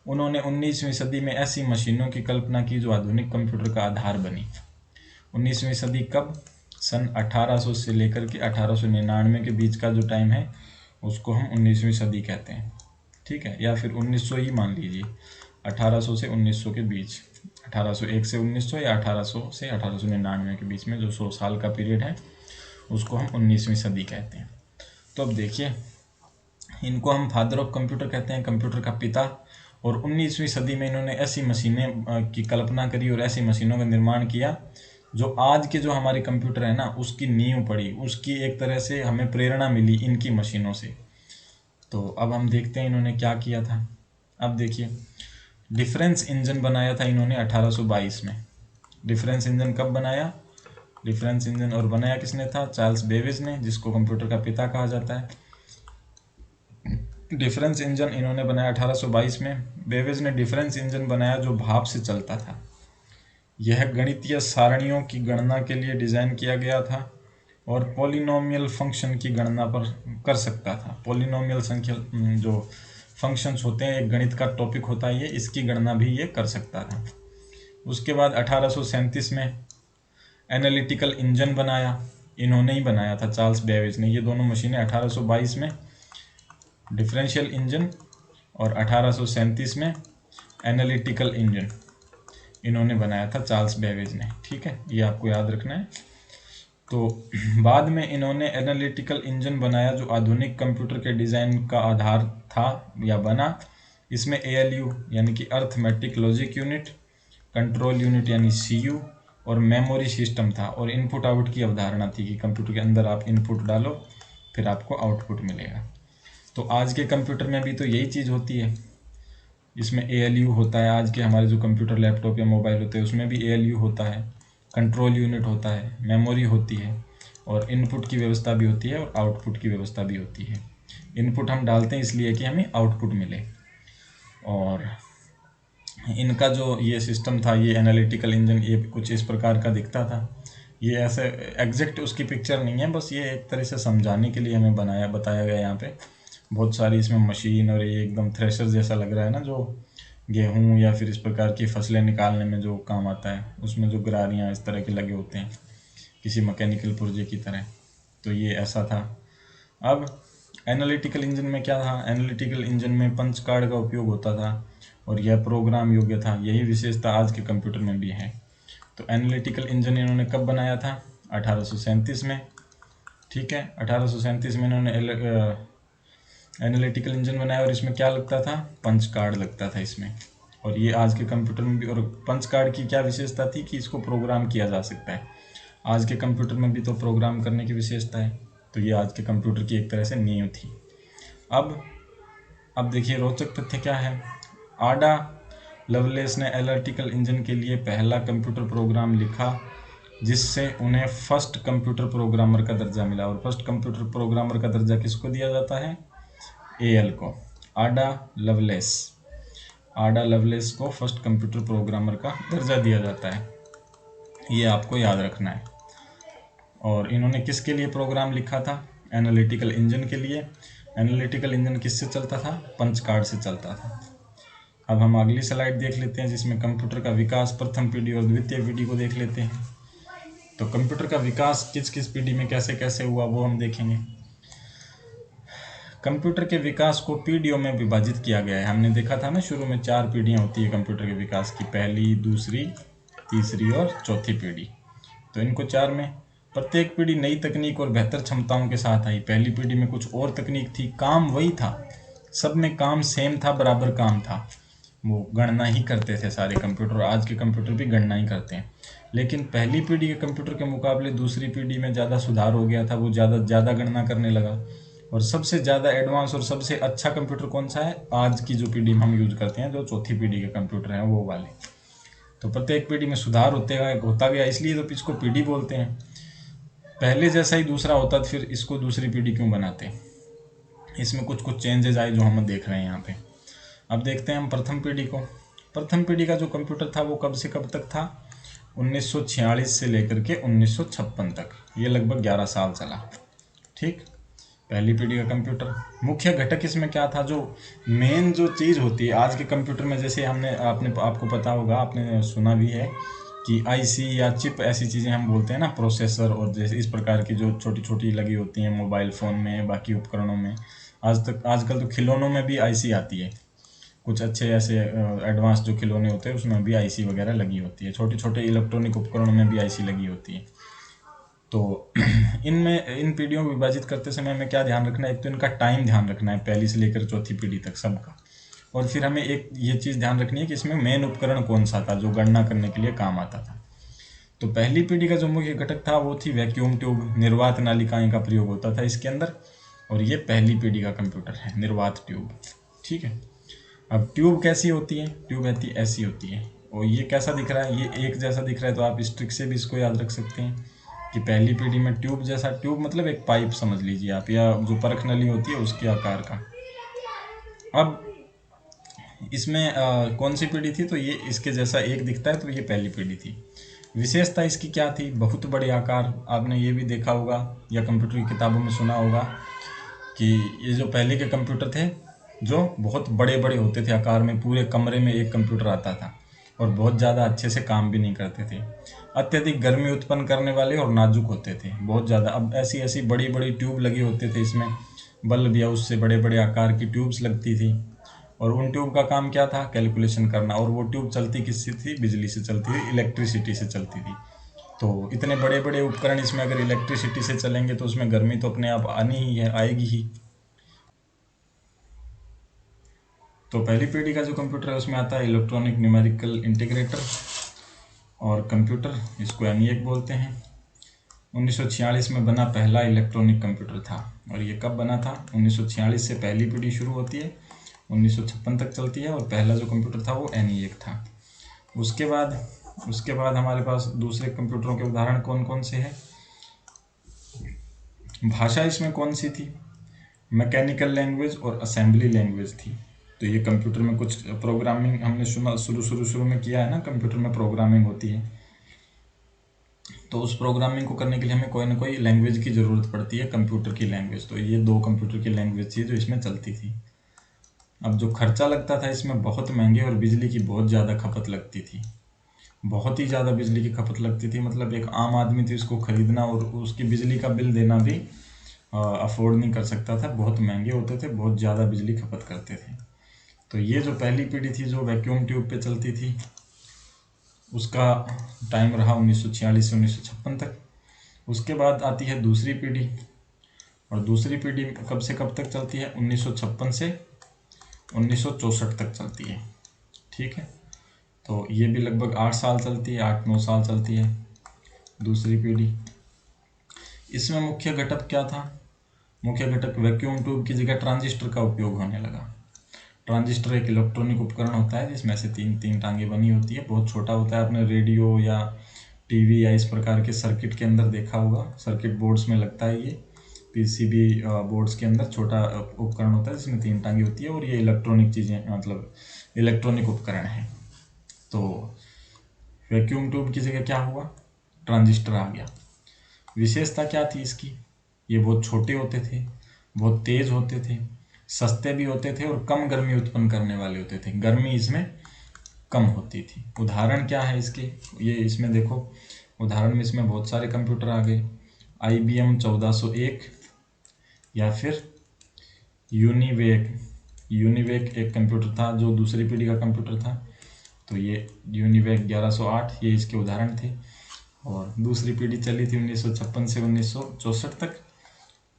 उन्होंने 19वीं सदी में ऐसी मशीनों की कल्पना की जो आधुनिक कंप्यूटर का आधार बनी। 19वीं सदी कब? सन 1800 से लेकर के 1899 के बीच का जो टाइम है उसको हम 19वीं सदी कहते हैं। ठीक है, या फिर 1900 ही मान लीजिए, 1800 से 1900 के बीच, 1801 से 1900 या 1800 से 1899 के बीच में जो 100 साल का पीरियड है उसको हम 19वीं सदी कहते हैं। तो अब देखिए, इनको हम फादर ऑफ कंप्यूटर कहते हैं, कंप्यूटर का पिता। और 19वीं सदी में इन्होंने ऐसी मशीनें की कल्पना करी और ऐसी मशीनों का निर्माण किया जो आज के जो हमारे कंप्यूटर है ना उसकी नींव पड़ी, उसकी एक तरह से हमें प्रेरणा मिली इनकी मशीनों से। तो अब हम देखते हैं इन्होंने क्या किया था। अब देखिए, डिफरेंस इंजन बनाया था इन्होंने 1822 में। डिफरेंस इंजन कब बनाया? डिफरेंस इंजन और बनाया किसने था? चार्ल्स बेबेज ने, जिसको कंप्यूटर का पिता कहा जाता है। डिफरेंस इंजन इन्होंने बनाया 1822 में। बेबेज ने डिफरेंस इंजन बनाया जो भाप से चलता था। यह गणितीय सारणियों की गणना के लिए डिज़ाइन किया गया था और पॉलिनोमियल फंक्शन की गणना पर कर सकता था। पॉलिनोमियल संख्या जो फंक्शंस होते हैं, एक गणित का टॉपिक होता है ये, इसकी गणना भी ये कर सकता था। उसके बाद 1837 में एनालिटिकल इंजन बनाया, इन्होंने ही बनाया था, चार्ल्स बेबेज ने। ये दोनों मशीनें 1822 में डिफरेंशियल इंजन और 1837 में एनालिटिकल इंजन इन्होंने बनाया था, चार्ल्स बेबेज ने। ठीक है, ये आपको याद रखना है। तो बाद में इन्होंने एनालिटिकल इंजन बनाया जो आधुनिक कंप्यूटर के डिज़ाइन का आधार था या बना। इसमें ALU यानी कि arithmetic logic unit, control unit यानी CU और मेमोरी सिस्टम था और इनपुट आउट की अवधारणा थी कि कंप्यूटर के अंदर आप इनपुट डालो फिर आपको आउटपुट मिलेगा। तो आज के कंप्यूटर में भी तो यही चीज़ होती है, इसमें ALU होता है। आज के हमारे जो कंप्यूटर, लैपटॉप या मोबाइल होते हैं उसमें भी ALU होता है। कंट्रोल यूनिट होता है, मेमोरी होती है, और इनपुट की व्यवस्था भी होती है और आउटपुट की व्यवस्था भी होती है। इनपुट हम डालते हैं इसलिए कि हमें आउटपुट मिले। और इनका जो ये सिस्टम था, ये एनालिटिकल इंजन, ये कुछ इस प्रकार का दिखता था। ये ऐसे एग्जैक्ट उसकी पिक्चर नहीं है, बस ये एक तरह से समझाने के लिए हमें बताया गया। यहाँ पे बहुत सारी इसमें मशीन, और ये एकदम थ्रेशर जैसा लग रहा है ना, जो गेहूं या फिर इस प्रकार की फसलें निकालने में जो काम आता है, उसमें जो गरारियाँ इस तरह के लगे होते हैं किसी मैकेनिकल पुर्जे की तरह। तो ये ऐसा था। अब एनालिटिकल इंजन में क्या था? एनालिटिकल इंजन में पंच कार्ड का उपयोग होता था और यह प्रोग्राम योग्य था। यही विशेषता आज के कंप्यूटर में भी है। तो एनालिटिकल इंजन इन्होंने कब बनाया था? 1837 में। ठीक है, 1837 में इन्होंने एनालिटिकल इंजन बनाया, और इसमें क्या लगता था? पंच कार्ड लगता था इसमें। और ये आज के कंप्यूटर में भी, और पंच कार्ड की क्या विशेषता थी कि इसको प्रोग्राम किया जा सकता है। आज के कंप्यूटर में भी तो प्रोग्राम करने की विशेषता है। तो ये आज के कंप्यूटर की एक तरह से नींव थी। अब देखिए रोचक तथ्य क्या है। आडा लवलेस ने एनालिटिकल इंजन के लिए पहला कंप्यूटर प्रोग्राम लिखा, जिससे उन्हें फर्स्ट कंप्यूटर प्रोग्रामर का दर्जा मिला। और फर्स्ट कंप्यूटर प्रोग्रामर का दर्जा किसको दिया जाता है? एएल को, आडा लवलेस को फर्स्ट कंप्यूटर प्रोग्रामर का दर्जा दिया जाता है। ये आपको याद रखना है। और इन्होंने किसके लिए प्रोग्राम लिखा था? एनालिटिकल इंजन के लिए। एनालिटिकल इंजन किससे चलता था? पंच कार्ड से चलता था। अब हम अगली स्लाइड देख लेते हैं, जिसमें कंप्यूटर का विकास प्रथम पीढ़ी और द्वितीय पीढ़ी को देख लेते हैं। तो कंप्यूटर का विकास किस किस पीढ़ी में कैसे कैसे हुआ वो हम देखेंगे। कंप्यूटर के विकास को पीढ़ियों में विभाजित किया गया है। हमने देखा था ना शुरू में 4 पीढ़ियाँ होती है कंप्यूटर के विकास की, पहली, दूसरी, तीसरी और चौथी पीढ़ी। तो इनको 4 में, प्रत्येक पीढ़ी नई तकनीक और बेहतर क्षमताओं के साथ आई। पहली पीढ़ी में कुछ और तकनीक थी, काम वही था, सब में काम सेम था, बराबर काम था। वो गणना ही करते थे सारे कंप्यूटर, आज के कंप्यूटर भी गणना ही करते हैं। लेकिन पहली पीढ़ी के कंप्यूटर के मुकाबले दूसरी पीढ़ी में ज़्यादा सुधार हो गया था, वो ज़्यादा गणना करने लगा। और सबसे ज़्यादा एडवांस और सबसे अच्छा कंप्यूटर कौन सा है? आज की जो पीढ़ी में हम यूज करते हैं, जो चौथी पीढ़ी के कंप्यूटर हैं वो वाले। तो प्रत्येक पीढ़ी में सुधार होता गया, इसलिए तो इसको पीढ़ी बोलते हैं। पहले जैसा ही दूसरा होता तो फिर इसको दूसरी पीढ़ी क्यों बनाते? इसमें कुछ चेंजेस आए जो हम देख रहे हैं यहाँ पे। अब देखते हैं हम प्रथम पीढ़ी को। प्रथम पीढ़ी का जो कंप्यूटर था वो कब से कब तक था? 1946 से लेकर के 1956 तक। ये लगभग 11 साल चला। ठीक, पहली पीढ़ी का कंप्यूटर। मुख्य घटक इसमें क्या था? जो मेन जो चीज़ होती है आज के कंप्यूटर में, जैसे आपको पता होगा, आपने सुना भी है कि आईसी या चिप, ऐसी चीज़ें हम बोलते हैं ना, प्रोसेसर, और जैसे इस प्रकार की जो छोटी छोटी लगी होती हैं मोबाइल फ़ोन में, बाकी उपकरणों में। आजकल तो खिलौनों में भी आईसी आती है। कुछ अच्छे ऐसे एडवांस जो खिलौने होते हैं उसमें भी आईसी वगैरह लगी होती है। छोटे छोटे इलेक्ट्रॉनिक उपकरणों में भी आईसी लगी होती है। तो इन पीढ़ियों को विभाजित करते समय हमें क्या ध्यान रखना है? एक तो इनका टाइम ध्यान रखना है, पहली से लेकर चौथी पीढ़ी तक सबका। और फिर हमें एक ये चीज़ ध्यान रखनी है कि इसमें मेन उपकरण कौन सा था जो गणना करने के लिए काम आता था। तो पहली पीढ़ी का जो मुख्य घटक था वो थी वैक्यूम ट्यूब, निर्वात नालिकाएं का प्रयोग होता था इसके अंदर। और ये पहली पीढ़ी का कंप्यूटर है, निर्वात ट्यूब। ठीक है, अब ट्यूब कैसी होती है? ट्यूब ऐसी होती है। और ये कैसा दिख रहा है? ये एक जैसा दिख रहा है, तो आप इस ट्रिक से भी इसको याद रख सकते हैं कि पहली पीढ़ी में ट्यूब जैसा, ट्यूब मतलब एक पाइप समझ लीजिए आप, या जो परख नली होती है उसके आकार का। अब इसमें कौन सी पीढ़ी थी? तो ये इसके जैसा एक दिखता है, तो ये पहली पीढ़ी थी। विशेषता इसकी क्या थी? बहुत बड़े आकार। आपने ये भी देखा होगा या कंप्यूटर की किताबों में सुना होगा कि ये जो पहले के कंप्यूटर थे जो बहुत बड़े बड़े होते थे आकार में, पूरे कमरे में एक कंप्यूटर आता था, और बहुत ज़्यादा अच्छे से काम भी नहीं करते थे। अत्यधिक गर्मी उत्पन्न करने वाले और नाजुक होते थे बहुत ज़्यादा। अब ऐसी बड़ी बड़ी ट्यूब लगे होते थे इसमें, बल्ब या उससे बड़े बड़े आकार की ट्यूब्स लगती थी। और उन ट्यूब का काम क्या था? कैलकुलेशन करना। और वो ट्यूब चलती किससे थी? बिजली से चलती थी, इलेक्ट्रिसिटी से चलती थी। तो इतने बड़े बड़े उपकरण इसमें अगर इलेक्ट्रिसिटी से चलेंगे तो उसमें गर्मी तो अपने आप आएगी ही। तो पहली पीढ़ी का जो कंप्यूटर है उसमें आता है इलेक्ट्रॉनिक न्यूमेरिकल इंटीग्रेटर और कंप्यूटर, इसको ENIAC बोलते हैं। 1946 में बना पहला इलेक्ट्रॉनिक कंप्यूटर था। और ये कब बना था? 1946 से पहली पीढ़ी शुरू होती है, 1956 तक चलती है, और पहला जो कंप्यूटर था वो ENIAC था। उसके बाद उसके बाद हमारे पास दूसरे कंप्यूटरों के उदाहरण कौन कौन से हैं। भाषा इसमें कौन सी थी, मैकेनिकल लैंग्वेज और असेंबली लैंग्वेज थी। तो ये कंप्यूटर में कुछ प्रोग्रामिंग हमने सुना शुरू में किया है ना, कंप्यूटर में प्रोग्रामिंग होती है, तो उस प्रोग्रामिंग को करने के लिए हमें कोई ना कोई लैंग्वेज की ज़रूरत पड़ती है, कंप्यूटर की लैंग्वेज। तो ये दो कंप्यूटर की लैंग्वेज थी जो इसमें चलती थी। अब जो खर्चा लगता था इसमें बहुत महंगे और बिजली की बहुत ज़्यादा खपत लगती थी, बहुत ही ज़्यादा बिजली की खपत लगती थी। मतलब एक आम आदमी थी उसको खरीदना और उसकी बिजली का बिल देना भी अफोर्ड नहीं कर सकता था, बहुत महंगे होते थे, बहुत ज़्यादा बिजली खपत करते थे। तो ये जो पहली पीढ़ी थी जो वैक्यूम ट्यूब पे चलती थी, उसका टाइम रहा 1946 से 1956 तक। उसके बाद आती है दूसरी पीढ़ी, और दूसरी पीढ़ी कब से कब तक चलती है, 1956 से 1964 तक चलती है। ठीक है, तो ये भी लगभग 8 साल चलती है, 8-9 साल चलती है दूसरी पीढ़ी। इसमें मुख्य घटक क्या था, मुख्य घटक वैक्यूम ट्यूब की जगह ट्रांजिस्टर का उपयोग होने लगा। ट्रांजिस्टर एक इलेक्ट्रॉनिक उपकरण होता है जिसमें से तीन टांगे बनी होती है, बहुत छोटा होता है। आपने रेडियो या टीवी या इस प्रकार के सर्किट के अंदर देखा होगा, सर्किट बोर्ड्स में लगता है ये, पीसीबी बोर्ड्स के अंदर छोटा उपकरण होता है जिसमें 3 टांगे होती है, और ये इलेक्ट्रॉनिक चीज़ें, मतलब इलेक्ट्रॉनिक उपकरण है। तो वैक्यूम ट्यूब की जगह क्या हुआ, ट्रांजिस्टर आ गया। विशेषता क्या थी इसकी, ये बहुत छोटे होते थे, बहुत तेज होते थे, सस्ते भी होते थे और कम गर्मी उत्पन्न करने वाले होते थे, गर्मी इसमें कम होती थी। उदाहरण क्या है इसके, ये इसमें देखो उदाहरण में इसमें बहुत सारे कंप्यूटर आ गए, IBM 1401 या फिर यूनिवेक एक कंप्यूटर था जो दूसरी पीढ़ी का कंप्यूटर था, तो ये यूनिवेक 1108, ये इसके उदाहरण थे। और दूसरी पीढ़ी चली थी 1956 से 1964 तक।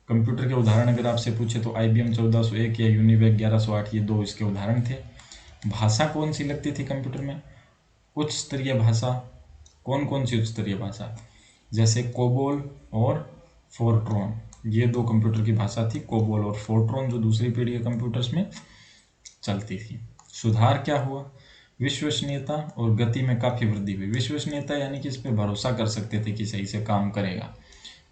कंप्यूटर के उदाहरण अगर आपसे पूछे तो IBM 1401 या यूनिवेक 1108, ये दो इसके उदाहरण थे। भाषा कौन सी लगती थी कंप्यूटर में, उच्च स्तरीय भाषा। कौन कौन सी उच्च स्तरीय भाषा, जैसे कोबोल और फोर्ट्रॉन, ये दो कंप्यूटर की भाषा थी, कोबोल और फोर्ट्रॉन, जो दूसरी पीढ़ी के कंप्यूटर्स में चलती थी। सुधार क्या हुआ, विश्वसनीयता और गति में काफ़ी वृद्धि हुई। विश्वसनीयता यानी कि इस पर भरोसा कर सकते थे कि सही से काम करेगा।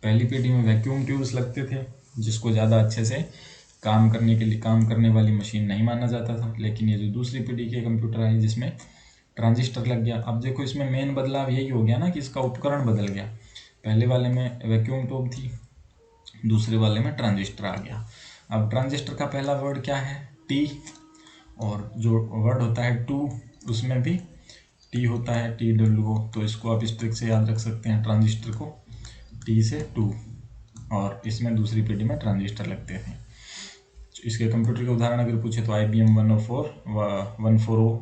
पहली पीढ़ी में वैक्यूम ट्यूब्स लगते थे जिसको ज़्यादा अच्छे से काम करने वाली मशीन नहीं माना जाता था, लेकिन ये जो दूसरी पीढ़ी के कंप्यूटर आए जिसमें ट्रांजिस्टर लग गया। अब देखो इसमें मेन बदलाव यही हो गया ना कि इसका उपकरण बदल गया, पहले वाले में वैक्यूम ट्यूब थी, दूसरे वाले में ट्रांजिस्टर आ गया। अब ट्रांजिस्टर का पहला वर्ड क्या है, टी, और जो वर्ड होता है टू, उसमें भी टी होता है, TWO। तो इसको आप इस ट्रिक से याद रख सकते हैं, ट्रांजिस्टर को टी से टू, और इसमें दूसरी पीढ़ी में ट्रांजिस्टर लगते थे। इसके कंप्यूटर के उदाहरण अगर पूछे तो IBM 140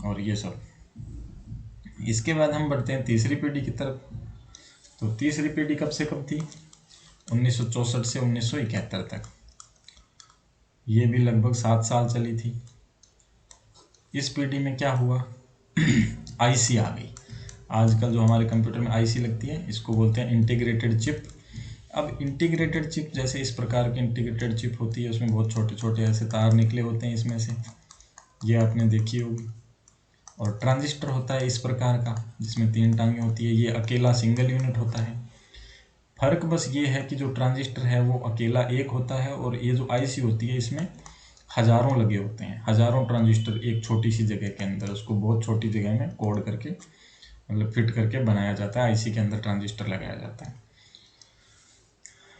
और ये सब। इसके बाद हम बढ़ते हैं तीसरी पीढ़ी की तरफ। तो तीसरी पीढ़ी कब से कब थी, 1964 से 1971 तक, ये भी लगभग 7 साल चली थी। इस पीढ़ी में क्या हुआ, IC आ गई। आजकल जो हमारे कंप्यूटर में IC लगती है इसको बोलते हैं इंटीग्रेटेड चिप। अब इंटीग्रेटेड चिप जैसे इस प्रकार की इंटीग्रेटेड चिप होती है, उसमें बहुत छोटे छोटे ऐसे तार निकले होते हैं इसमें से, ये आपने देखी होगी। और ट्रांजिस्टर होता है इस प्रकार का जिसमें 3 टांगे होती है, ये अकेला सिंगल यूनिट होता है। फर्क बस ये है कि जो ट्रांजिस्टर है वो अकेला एक होता है, और ये जो IC होती है इसमें हजारों लगे होते हैं, हजारों ट्रांजिस्टर एक छोटी सी जगह के अंदर, उसको बहुत छोटी जगह में कोड करके, मतलब फिट करके बनाया जाता है, IC के अंदर ट्रांजिस्टर लगाया जाता है।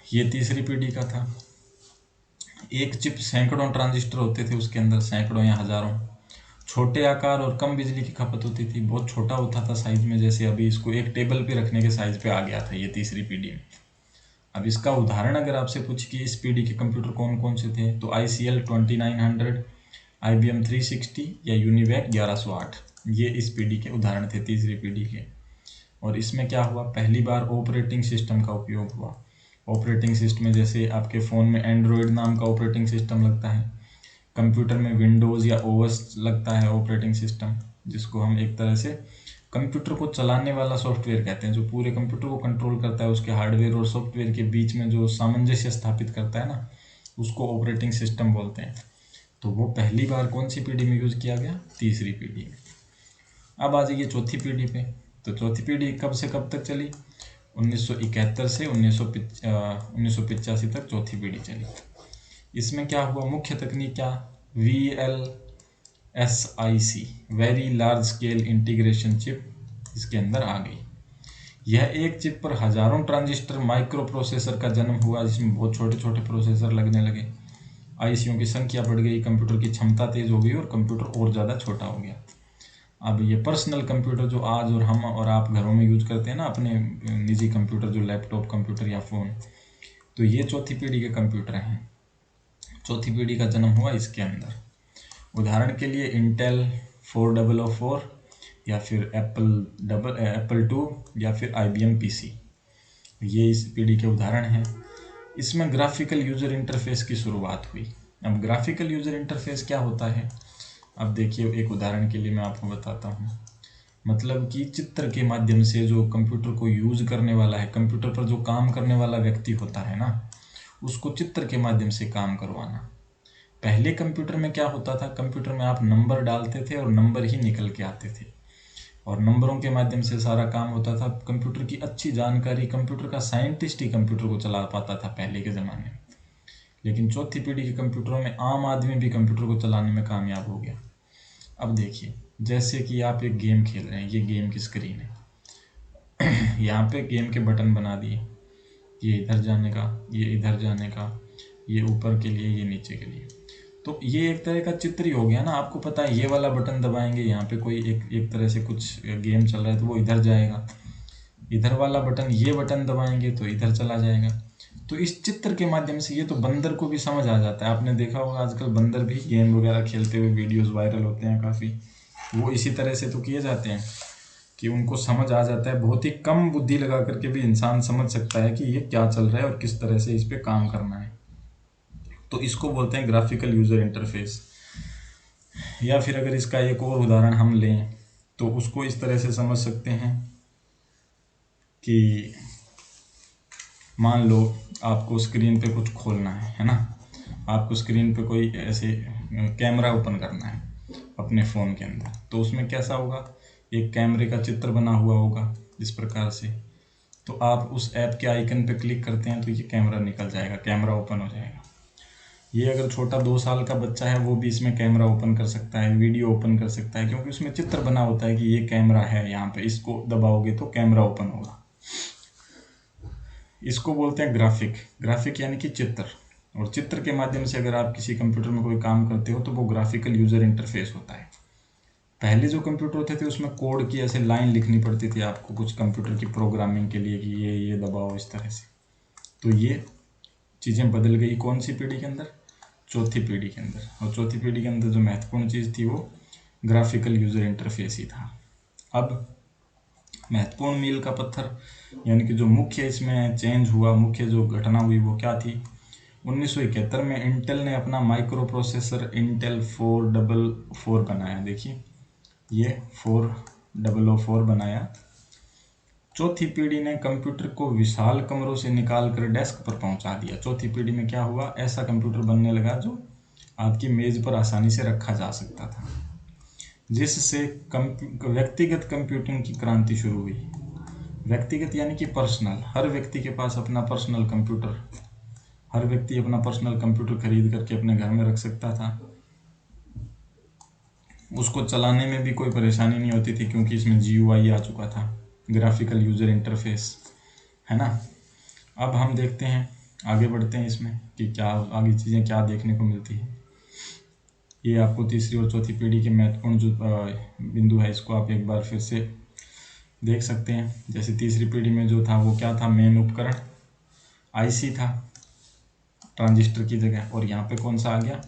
ये तीसरी पीढ़ी का था। एक चिप सैकड़ों ट्रांजिस्टर होते थे उसके अंदर, सैकड़ों या हजारों। छोटे आकार और कम बिजली की खपत होती थी, बहुत छोटा होता था साइज में, जैसे अभी इसको एक टेबल पे रखने के साइज पे आ गया था ये तीसरी पीढ़ी में। अब इसका उदाहरण अगर आपसे पूछे कि इस पीढ़ी के कंप्यूटर कौन कौन से थे, तो ICL 2900, IBM 360 या यूनिवेक 1108, ये इस पीढ़ी के उदाहरण थे, तीसरी पीढ़ी के। और इसमें क्या हुआ, पहली बार ऑपरेटिंग सिस्टम का उपयोग हुआ। ऑपरेटिंग सिस्टम में जैसे आपके फ़ोन में एंड्रॉयड नाम का ऑपरेटिंग सिस्टम लगता है, कंप्यूटर में विंडोज़ या OS लगता है ऑपरेटिंग सिस्टम, जिसको हम एक तरह से कंप्यूटर को चलाने वाला सॉफ्टवेयर कहते हैं, जो पूरे कंप्यूटर को कंट्रोल करता है, उसके हार्डवेयर और सॉफ्टवेयर के बीच में जो सामंजस्य स्थापित करता है ना, उसको ऑपरेटिंग सिस्टम बोलते हैं। तो वो पहली बार कौन सी पीढ़ी में यूज़ किया गया, तीसरी पीढ़ी में। अब आ जाइए चौथी पीढ़ी पे। तो चौथी पीढ़ी कब से कब तक चली? 1971 से 1985 तक चौथी पीढ़ी चली। इसमें क्या हुआ, मुख्य तकनीक क्या? VLSIC, very large scale integration chip, इसके अंदर आ गई। यह एक चिप पर हजारों ट्रांजिस्टर माइक्रो प्रोसेसर का जन्म हुआ, जिसमें बहुत छोटे छोटे प्रोसेसर लगने लगे। आईसीओ की संख्या बढ़ गई, कंप्यूटर की क्षमता तेज हो गई और कंप्यूटर और ज़्यादा छोटा हो गया। अब ये पर्सनल कंप्यूटर जो आज और हम और आप घरों में यूज करते हैं ना, अपने निजी कंप्यूटर, जो लैपटॉप कंप्यूटर या फ़ोन, तो ये चौथी पीढ़ी के कंप्यूटर हैं। चौथी पीढ़ी का जन्म हुआ इसके अंदर। उदाहरण के लिए इंटेल 4004 या फिर एप्पल 2 या फिर IBM PC, ये इस पीढ़ी के उदाहरण हैं। इसमें ग्राफिकल यूज़र इंटरफेस की शुरुआत हुई। अब ग्राफिकल यूज़र इंटरफेस क्या होता है? अब देखिए, एक उदाहरण के लिए मैं आपको बताता हूँ। मतलब कि चित्र के माध्यम से जो कंप्यूटर को यूज़ करने वाला है, कंप्यूटर पर जो काम करने वाला व्यक्ति होता है ना, उसको चित्र के माध्यम से काम करवाना। पहले कंप्यूटर में क्या होता था, कंप्यूटर में आप नंबर डालते थे और नंबर ही निकल के आते थे, और नंबरों के माध्यम से सारा काम होता था। कंप्यूटर की अच्छी जानकारी, कंप्यूटर का साइंटिस्ट ही कंप्यूटर को चला पाता था पहले के ज़माने में। लेकिन चौथी पीढ़ी के कंप्यूटरों में आम आदमी भी कंप्यूटर को चलाने में कामयाब हो गया। अब देखिए, जैसे कि आप एक गेम खेल रहे हैं, ये गेम की स्क्रीन है। यहाँ पे गेम के बटन बना दिए, ये इधर जाने का, ये इधर जाने का, ये ऊपर के लिए, ये नीचे के लिए। तो ये एक तरह का चित्र ही हो गया ना। आपको पता है, ये वाला बटन दबाएंगे, यहाँ पे कोई एक तरह से कुछ गेम चल रहा है तो वो इधर जाएगा। इधर वाला बटन, ये बटन दबाएंगे तो इधर चला जाएगा। तो इस चित्र के माध्यम से ये तो बंदर को भी समझ आ जाता है। आपने देखा होगा आजकल बंदर भी गेम वगैरह खेलते हुए वीडियोस वायरल होते हैं काफ़ी। वो इसी तरह से तो किए जाते हैं कि उनको समझ आ जाता है। बहुत ही कम बुद्धि लगा करके भी इंसान समझ सकता है कि ये क्या चल रहा है और किस तरह से इस पर काम करना है। तो इसको बोलते हैं ग्राफिकल यूज़र इंटरफेस। या फिर अगर इसका एक और उदाहरण हम लें तो उसको इस तरह से समझ सकते हैं कि मान लो आपको स्क्रीन पे कुछ खोलना है ना, आपको स्क्रीन पे कोई ऐसे कैमरा ओपन करना है अपने फ़ोन के अंदर। तो उसमें कैसा होगा, एक कैमरे का चित्र बना हुआ होगा इस प्रकार से। तो आप उस ऐप के आइकन पे क्लिक करते हैं तो ये कैमरा निकल जाएगा, कैमरा ओपन हो जाएगा। ये अगर छोटा 2 साल का बच्चा है वो भी इसमें कैमरा ओपन कर सकता है, वीडियो ओपन कर सकता है, क्योंकि उसमें चित्र बना होता है कि ये कैमरा है, यहाँ पे इसको दबाओगे तो कैमरा ओपन होगा। इसको बोलते हैं ग्राफिक। ग्राफिक यानी कि चित्र, और चित्र के माध्यम से अगर आप किसी कंप्यूटर में कोई काम करते हो तो वो ग्राफिकल यूज़र इंटरफेस होता है। पहले जो कंप्यूटर होते थे उसमें कोड की ऐसे लाइन लिखनी पड़ती थी आपको कुछ कंप्यूटर की प्रोग्रामिंग के लिए कि ये दबाओ इस तरह से। तो ये चीज़ें बदल गई कौन सी पीढ़ी के अंदर? चौथी पीढ़ी के अंदर। और चौथी पीढ़ी के अंदर जो महत्वपूर्ण चीज़ थी वो ग्राफिकल यूज़र इंटरफेस ही था। अब महत्वपूर्ण मील का पत्थर यानी कि जो मुख्य इसमें चेंज हुआ, मुख्य जो घटना हुई वो क्या थी? 1971 में इंटेल ने अपना माइक्रो प्रोसेसर इंटेल 444 बनाया। देखिए, ये 4004 बनाया। चौथी पीढ़ी ने कंप्यूटर को विशाल कमरों से निकाल कर डेस्क पर पहुंचा दिया। चौथी पीढ़ी में क्या हुआ, ऐसा कंप्यूटर बनने लगा जो आपकी मेज पर आसानी से रखा जा सकता था, जिससे व्यक्तिगत कंप्यूटिंग की क्रांति शुरू हुई। व्यक्तिगत यानी कि पर्सनल, हर व्यक्ति के पास अपना पर्सनल कंप्यूटर, हर व्यक्ति अपना पर्सनल कंप्यूटर खरीद करके अपने घर में रख सकता था। उसको चलाने में भी कोई परेशानी नहीं होती थी क्योंकि इसमें GUI आ चुका था, ग्राफिकल यूज़र इंटरफेस, है ना। अब हम देखते हैं, आगे बढ़ते हैं इसमें कि क्या आगे चीज़ें क्या देखने को मिलती है। ये आपको तीसरी और चौथी पीढ़ी के महत्वपूर्ण जो बिंदु है इसको आप एक बार फिर से देख सकते हैं। जैसे तीसरी पीढ़ी में जो था वो क्या था, मेन उपकरण IC था ट्रांजिस्टर की जगह, और यहाँ पे कौन सा आ गया,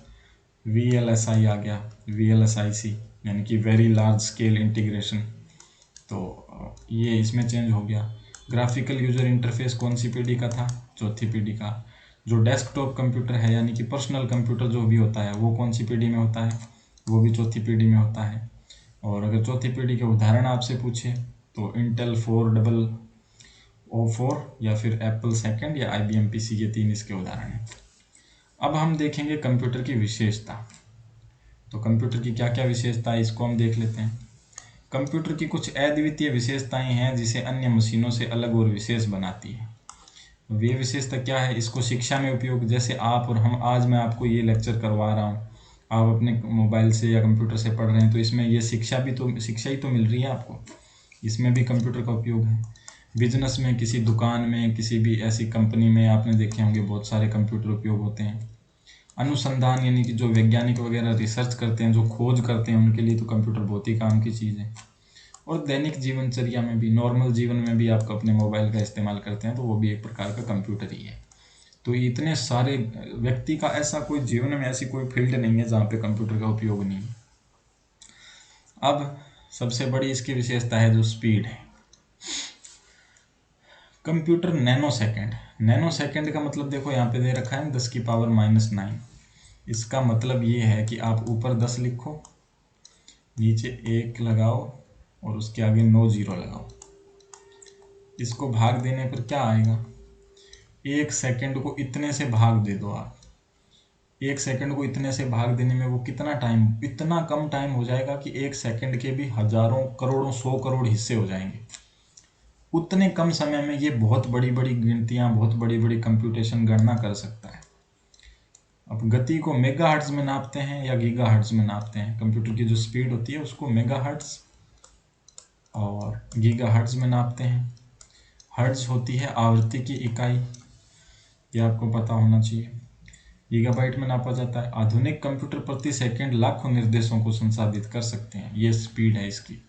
VLSI आ गया, VLSIC यानी कि वेरी लार्ज स्केल इंटीग्रेशन। तो ये इसमें चेंज हो गया। ग्राफिकल यूज़र इंटरफेस कौन सी पीढ़ी का था? चौथी पीढ़ी का। जो डेस्कटॉप कंप्यूटर है यानी कि पर्सनल कंप्यूटर जो भी होता है वो कौन सी पीढ़ी में होता है? वो भी चौथी पीढ़ी में होता है। और अगर चौथी पीढ़ी के उदाहरण आपसे पूछे तो इंटेल 4004 या फिर एप्पल सेकंड या IBM PC, ये 3 इसके उदाहरण हैं। अब हम देखेंगे कंप्यूटर की विशेषता। तो कंप्यूटर की क्या क्या विशेषता है इसको हम देख लेते हैं। कंप्यूटर की कुछ अद्वितीय विशेषताएं हैं जिसे अन्य मशीनों से अलग और विशेष बनाती है। वे विशेषता क्या है? इसको शिक्षा में उपयोग, जैसे आप और हम, आज मैं आपको ये लेक्चर करवा रहा हूँ, आप अपने मोबाइल से या कंप्यूटर से पढ़ रहे हैं, तो इसमें ये शिक्षा ही तो मिल रही है आपको, इसमें भी कंप्यूटर का उपयोग है। बिजनेस में, किसी दुकान में, किसी भी ऐसी कंपनी में आपने देखे होंगे बहुत सारे कंप्यूटर उपयोग होते हैं। अनुसंधान यानी कि जो वैज्ञानिक वगैरह रिसर्च करते हैं, जो खोज करते हैं, उनके लिए तो कंप्यूटर बहुत ही काम की चीज़ है। और दैनिक जीवनचर्या में भी, नॉर्मल जीवन में भी आप अपने मोबाइल का इस्तेमाल करते हैं, तो वो भी एक प्रकार का कंप्यूटर ही है। तो इतने सारे, व्यक्ति का ऐसा कोई जीवन में ऐसी कोई फील्ड नहीं है जहाँ पे कंप्यूटर का उपयोग नहीं है। अब सबसे बड़ी इसकी विशेषता है जो स्पीड है। कंप्यूटर नैनो सेकेंड का मतलब देखो यहाँ पे दे रखा है 10⁻⁹। इसका मतलब ये है कि आप ऊपर 10 लिखो, नीचे 1 लगाओ और उसके आगे 9 जीरो लगाओ। इसको भाग देने पर क्या आएगा? 1 सेकेंड को इतने से भाग दे दो आप, 1 सेकेंड को इतने से भाग देने में वो कितना टाइम, इतना कम टाइम हो जाएगा कि 1 सेकेंड के भी हजारों करोड़ों 100 करोड़ हिस्से हो जाएंगे। उतने कम समय में ये बहुत बड़ी बड़ी गिनतियां, बहुत बड़ी बड़ी कंप्यूटेशन गणना कर सकता है। अब गति को मेगाहर्ट्ज में नापते हैं या गीगाहर्ट्ज में नापते हैं? कंप्यूटर की जो स्पीड होती है उसको मेगाहर्ट्ज और गीगाहर्ट्ज में नापते हैं। हर्ट्ज होती है आवृत्ति की इकाई, ये आपको पता होना चाहिए। गीगाबाइट में नापा जाता है। आधुनिक कंप्यूटर प्रति सेकंड लाखों निर्देशों को संसाधित कर सकते हैं, ये स्पीड है इसकी।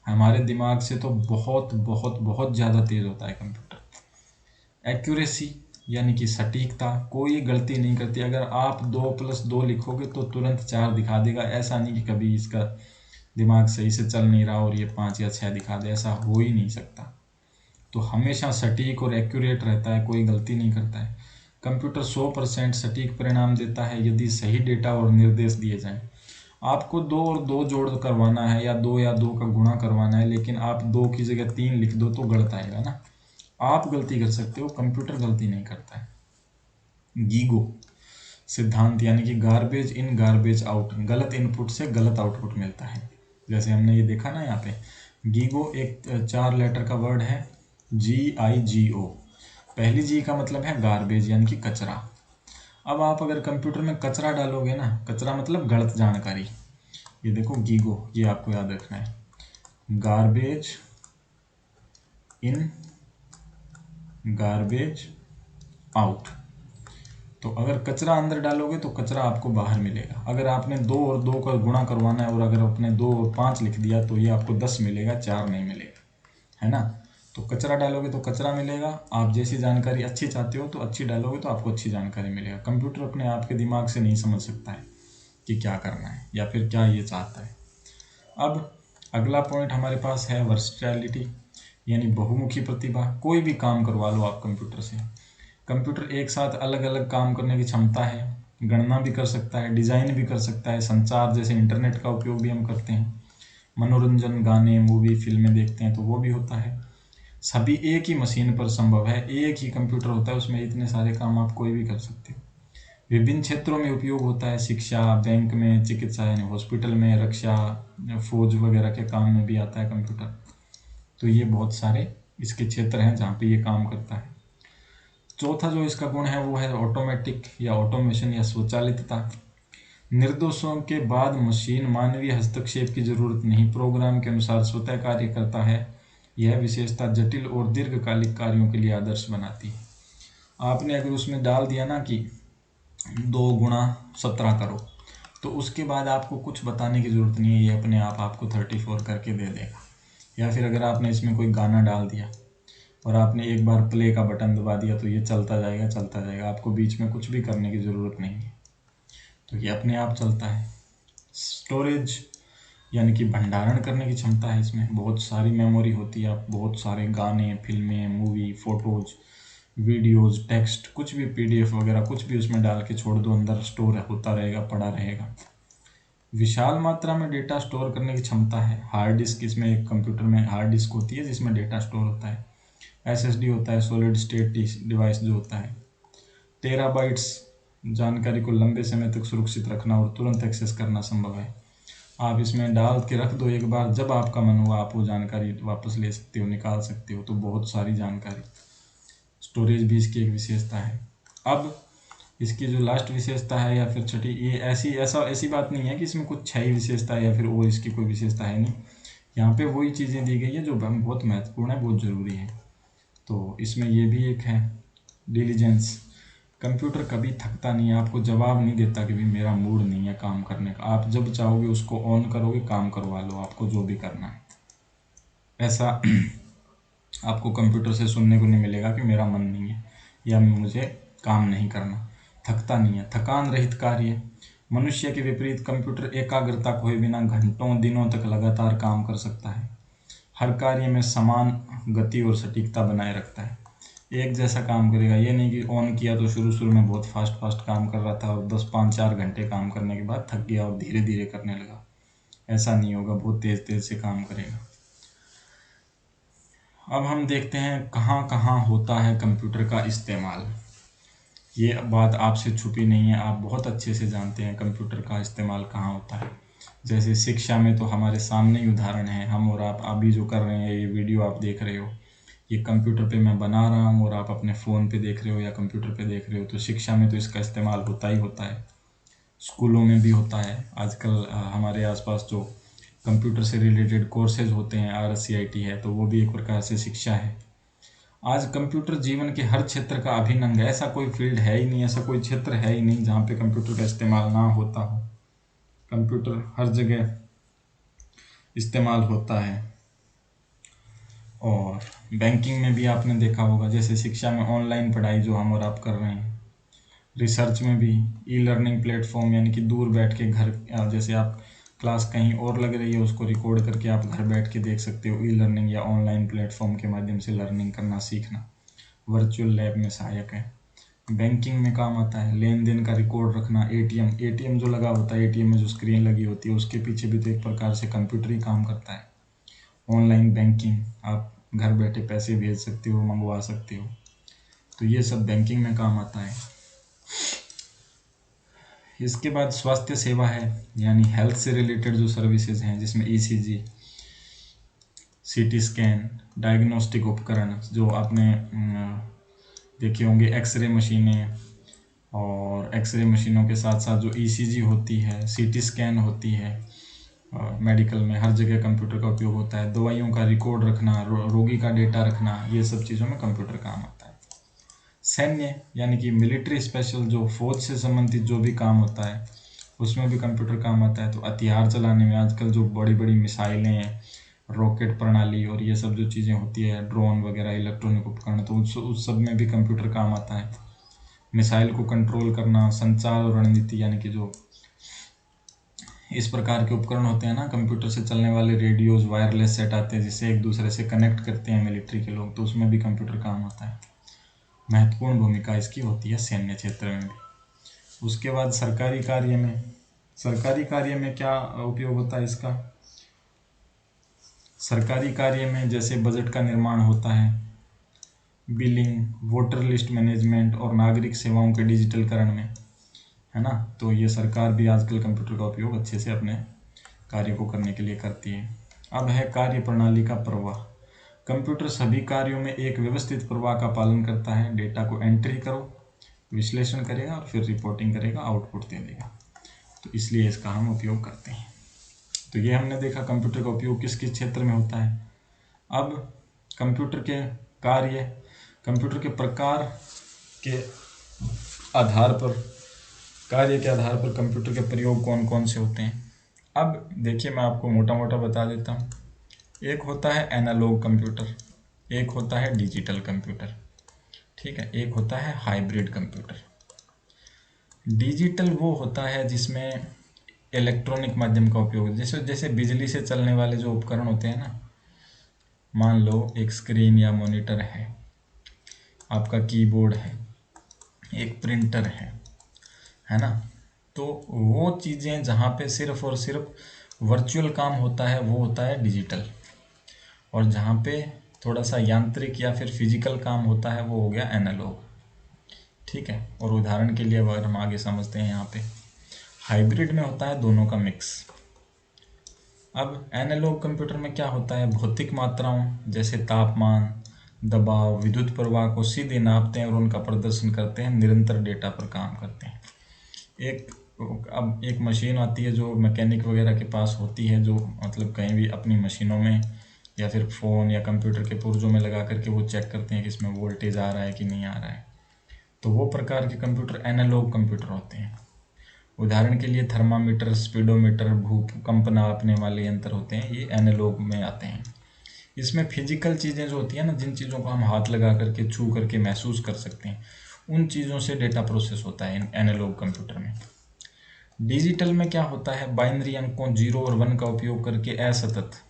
हमारे दिमाग से तो बहुत बहुत बहुत ज़्यादा तेज होता है कंप्यूटर। एक्यूरेसी यानी कि सटीकता, कोई गलती नहीं करती। अगर आप 2+2 लिखोगे तो तुरंत 4 दिखा देगा। ऐसा नहीं कि कभी इसका दिमाग सही से चल नहीं रहा और ये 5 या 6 दिखा दे, ऐसा हो ही नहीं सकता। तो हमेशा सटीक और एक्यूरेट रहता है, कोई गलती नहीं करता है। कंप्यूटर 100% सटीक परिणाम देता है यदि सही डेटा और निर्देश दिए जाएं। आपको 2 और 2 जोड़ करवाना है या 2 का गुणा करवाना है, लेकिन आप 2 की जगह 3 लिख दो तो गलत आएगा ना। आप गलती कर सकते हो, कंप्यूटर गलती नहीं करता है। गीगो सिद्धांत यानी कि गार्बेज इन गार्बेज आउट, गलत इनपुट से गलत आउटपुट मिलता है। जैसे हमने ये देखा ना यहाँ पे, गीगो एक 4 लेटर का वर्ड है, GIGO। पहली जी का मतलब है गार्बेज यानी कि कचरा। अब आप अगर कंप्यूटर में कचरा डालोगे ना, कचरा मतलब गलत जानकारी, ये देखो गीगो, ये आपको याद रखना है, गार्बेज इन गार्बेज आउट। तो अगर कचरा अंदर डालोगे तो कचरा आपको बाहर मिलेगा। अगर आपने 2 और 2 का गुणा करवाना है और अगर आपने 2 और 5 लिख दिया तो ये आपको 10 मिलेगा, 4 नहीं मिलेगा, है ना। तो कचरा डालोगे तो कचरा मिलेगा। आप जैसी जानकारी अच्छी चाहते हो तो अच्छी डालोगे तो आपको अच्छी जानकारी मिलेगा। कंप्यूटर अपने आप के दिमाग से नहीं समझ सकता है कि क्या करना है या फिर क्या ये चाहता है। अब अगला पॉइंट हमारे पास है वर्सटैलिटी यानी बहुमुखी प्रतिभा। कोई भी काम करवा लो आप कंप्यूटर से। कंप्यूटर एक साथ अलग अलग काम करने की क्षमता है, गणना भी कर सकता है, डिज़ाइन भी कर सकता है, संचार जैसे इंटरनेट का उपयोग भी हम करते हैं, मनोरंजन, गाने, मूवी, फिल्में देखते हैं तो वो भी होता है। सभी एक ही मशीन पर संभव है, एक ही कंप्यूटर होता है, उसमें इतने सारे काम आप कोई भी कर सकते हो। विभिन्न क्षेत्रों में उपयोग होता है, शिक्षा, बैंक में, चिकित्सा यानी हॉस्पिटल में, रक्षा, फौज वगैरह के काम में भी आता है कंप्यूटर। तो ये बहुत सारे इसके क्षेत्र हैं जहाँ पे ये काम करता है। चौथा जो इसका गुण है वो है ऑटोमेटिक या ऑटोमेशन या स्वचालितता। निर्देशों के बाद मशीन मानवीय हस्तक्षेप की जरूरत नहीं, प्रोग्राम के अनुसार स्वतः कार्य करता है। यह विशेषता जटिल और दीर्घकालिक कार्यों के लिए आदर्श बनाती है। आपने अगर उसमें डाल दिया ना कि 2 × 17 करो, तो उसके बाद आपको कुछ बताने की ज़रूरत नहीं है, ये अपने आप आपको 34 करके दे देगा। या फिर अगर आपने इसमें कोई गाना डाल दिया और आपने एक बार प्ले का बटन दबा दिया तो ये चलता जाएगा चलता जाएगा, आपको बीच में कुछ भी करने की ज़रूरत नहीं है, तो ये अपने आप चलता है। स्टोरेज यानी कि भंडारण करने की क्षमता है इसमें, बहुत सारी मेमोरी होती है। आप बहुत सारे गाने, फिल्में, मूवी, फोटोज, वीडियोज़, टेक्स्ट, कुछ भी PDF वगैरह कुछ भी उसमें डाल के छोड़ दो, अंदर स्टोर होता रहेगा, पड़ा रहेगा। विशाल मात्रा में डेटा स्टोर करने की क्षमता है। हार्ड डिस्क, इसमें एक कंप्यूटर में हार्ड डिस्क होती है जिसमें डेटा स्टोर होता है। SSD होता है, सॉलिड स्टेट डिवाइस जो होता है। टेराबाइट्स, जानकारी को लंबे समय तक सुरक्षित रखना और तुरंत एक्सेस करना संभव है। आप इसमें डाल के रख दो एक बार, जब आपका मन हुआ आप वो जानकारी वापस ले सकते हो, निकाल सकते हो। तो बहुत सारी जानकारी, स्टोरेज भी इसकी एक विशेषता है। अब इसकी जो लास्ट विशेषता है या फिर छठी, ये ऐसी बात नहीं है कि इसमें कुछ 6 ही विशेषता है या फिर वो इसकी कोई विशेषता है नहीं। यहाँ पे वही चीज़ें दी गई है जो बहुत महत्वपूर्ण है, बहुत ज़रूरी है। तो इसमें ये भी एक है डिलीजेंस। कंप्यूटर कभी थकता नहीं है, आपको जवाब नहीं देता कि भी मेरा मूड नहीं है काम करने का। आप जब चाहोगे उसको ऑन करोगे, काम करवा लो आपको जो भी करना है। ऐसा आपको कंप्यूटर से सुनने को नहीं मिलेगा कि मेरा मन नहीं है या मुझे काम नहीं करना। थकता नहीं है, थकान रहित कार्य। मनुष्य के विपरीत कंप्यूटर एकाग्रता खोए बिना घंटों दिनों तक लगातार काम कर सकता है। हर कार्य में समान गति और सटीकता बनाए रखता है। एक जैसा काम करेगा, ये नहीं कि ऑन किया तो शुरू शुरू में बहुत फास्ट फास्ट काम कर रहा था और 10-5-4 घंटे काम करने के बाद थक गया और धीरे धीरे करने लगा। ऐसा नहीं होगा, बहुत तेज तेज से काम करेगा। अब हम देखते हैं कहाँ कहाँ होता है कंप्यूटर का इस्तेमाल। ये बात आपसे छुपी नहीं है, आप बहुत अच्छे से जानते हैं कंप्यूटर का इस्तेमाल कहाँ होता है। जैसे शिक्षा में तो हमारे सामने ही उदाहरण है, हम और आप अभी जो कर रहे हैं, ये वीडियो आप देख रहे हो, ये कंप्यूटर पे मैं बना रहा हूँ और आप अपने फ़ोन पे देख रहे हो या कंप्यूटर पे देख रहे हो। तो शिक्षा में तो इसका इस्तेमाल होता ही होता है, स्कूलों में भी होता है। आजकल हमारे आसपास जो कंप्यूटर से रिलेटेड कोर्सेज होते हैं, RSCIT है, तो वो भी एक प्रकार से शिक्षा है। आज कंप्यूटर जीवन के हर क्षेत्र का अभिन्न अंग है। ऐसा कोई फील्ड है ही नहीं, ऐसा कोई क्षेत्र है ही नहीं जहाँ पे कंप्यूटर का इस्तेमाल ना होता हो। कंप्यूटर हर जगह इस्तेमाल होता है। और बैंकिंग में भी आपने देखा होगा, जैसे शिक्षा में ऑनलाइन पढ़ाई जो हम और आप कर रहे हैं। रिसर्च में भी ई-लर्निंग प्लेटफॉर्म, यानी कि दूर बैठ के घर, जैसे आप क्लास कहीं और लग रही है उसको रिकॉर्ड करके आप घर बैठ के देख सकते हो। ई-लर्निंग या ऑनलाइन प्लेटफॉर्म के माध्यम से लर्निंग करना, सीखना वर्चुअल लैब में सहायक है। बैंकिंग में काम आता है, लेन देन का रिकॉर्ड रखना। एटीएम जो लगा होता है, एटीएम में जो स्क्रीन लगी होती है उसके पीछे भी तो एक प्रकार से कंप्यूटर ही काम करता है। ऑनलाइन बैंकिंग, आप घर बैठे पैसे भेज सकते हो, मंगवा सकते हो। तो ये सब बैंकिंग में काम आता है। इसके बाद स्वास्थ्य सेवा है, यानी हेल्थ से रिलेटेड जो सर्विसेज हैं, जिसमें ECG, CT स्कैन, डायग्नोस्टिक उपकरण जो आपने देखे होंगे, एक्सरे मशीनें, और एक्सरे मशीनों के साथ साथ जो ECG होती है, CT स्कैन होती है। मेडिकल में हर जगह कंप्यूटर का उपयोग होता है। दवाइयों का रिकॉर्ड रखना, रोगी का डेटा रखना, ये सब चीज़ों में कंप्यूटर काम आता है। सैन्य यानी कि मिलिट्री स्पेशल, जो फौज से संबंधित जो भी काम होता है उसमें भी कंप्यूटर काम आता है। तो हथियार चलाने में आजकल जो बड़ी बड़ी मिसाइलें, रॉकेट प्रणाली और ये सब जो चीज़ें होती है, ड्रोन वगैरह, इलेक्ट्रॉनिक उपकरण, तो उस सब में भी कंप्यूटर काम आता है। मिसाइल को कंट्रोल करना, संचार और रणनीति, यानी कि जो इस प्रकार के उपकरण होते हैं ना, कंप्यूटर से चलने वाले रेडियोज, वायरलेस सेट आते हैं जिससे एक दूसरे से कनेक्ट करते हैं मिलिट्री के लोग, तो उसमें भी कंप्यूटर काम आता है। महत्वपूर्ण भूमिका इसकी होती है सैन्य क्षेत्र में भी। उसके बाद सरकारी कार्य में क्या उपयोग होता है इसका। सरकारी कार्य में जैसे बजट का निर्माण होता है, बिलिंग, वोटर लिस्ट मैनेजमेंट और नागरिक सेवाओं के डिजिटलकरण में, है ना। तो ये सरकार भी आजकल कंप्यूटर का उपयोग अच्छे से अपने कार्य को करने के लिए करती है। अब है कार्य प्रणाली का प्रवाह। कंप्यूटर सभी कार्यों में एक व्यवस्थित प्रवाह का पालन करता है। डेटा को एंट्री करो, विश्लेषण करेगा और फिर रिपोर्टिंग करेगा, आउटपुट दे देगा। तो इसलिए इसका हम उपयोग करते हैं। तो ये हमने देखा कंप्यूटर का उपयोग किस किस क्षेत्र में होता है। अब कंप्यूटर के कार्य, कंप्यूटर के प्रकार के आधार पर, कार्य के आधार पर कंप्यूटर के प्रयोग कौन कौन से होते हैं। अब देखिए, मैं आपको मोटा मोटा बता देता हूँ। एक होता है एनालॉग कंप्यूटर, एक होता है डिजिटल कंप्यूटर, ठीक है, एक होता है हाइब्रिड कंप्यूटर। डिजिटल वो होता है जिसमें इलेक्ट्रॉनिक माध्यम का उपयोग, जैसे जैसे बिजली से चलने वाले जो उपकरण होते हैं ना, मान लो एक स्क्रीन या मॉनिटर है, आपका कीबोर्ड है, एक प्रिंटर है ना। तो वो चीज़ें जहाँ पे सिर्फ और सिर्फ वर्चुअल काम होता है वो होता है डिजिटल, और जहाँ पे थोड़ा सा यांत्रिक या फिर फिजिकल काम होता है वो हो गया एनालॉग, ठीक है। और उदाहरण के लिए अगर हम आगे समझते हैं, यहाँ पे हाइब्रिड में होता है दोनों का मिक्स। अब एनालॉग कंप्यूटर में क्या होता है, भौतिक मात्राओं जैसे तापमान, दबाव, विद्युत प्रवाह को सीधे नापते हैं और उनका प्रदर्शन करते हैं, निरंतर डेटा पर काम करते हैं। अब एक मशीन आती है जो मैकेनिक वगैरह के पास होती है, जो मतलब कहीं भी अपनी मशीनों में या फिर फ़ोन या कंप्यूटर के पुर्जों में लगा करके वो चेक करते हैं कि इसमें वोल्टेज आ रहा है कि नहीं आ रहा है। तो वो प्रकार के कंप्यूटर एनालॉग कंप्यूटर होते हैं। उदाहरण के लिए थर्मामीटर, स्पीडोमीटर, भूकंप नापने वाले यंत्र होते हैं, ये एनालॉग में आते हैं। इसमें फिजिकल चीज़ें जो होती हैं ना, जिन चीज़ों को हम हाथ लगा करके छू करके महसूस कर सकते हैं, उन चीज़ों से डेटा प्रोसेस होता है एनालॉग कंप्यूटर में। डिजिटल में क्या होता है, बाइनरी अंकों 0 और 1 का उपयोग करके असतत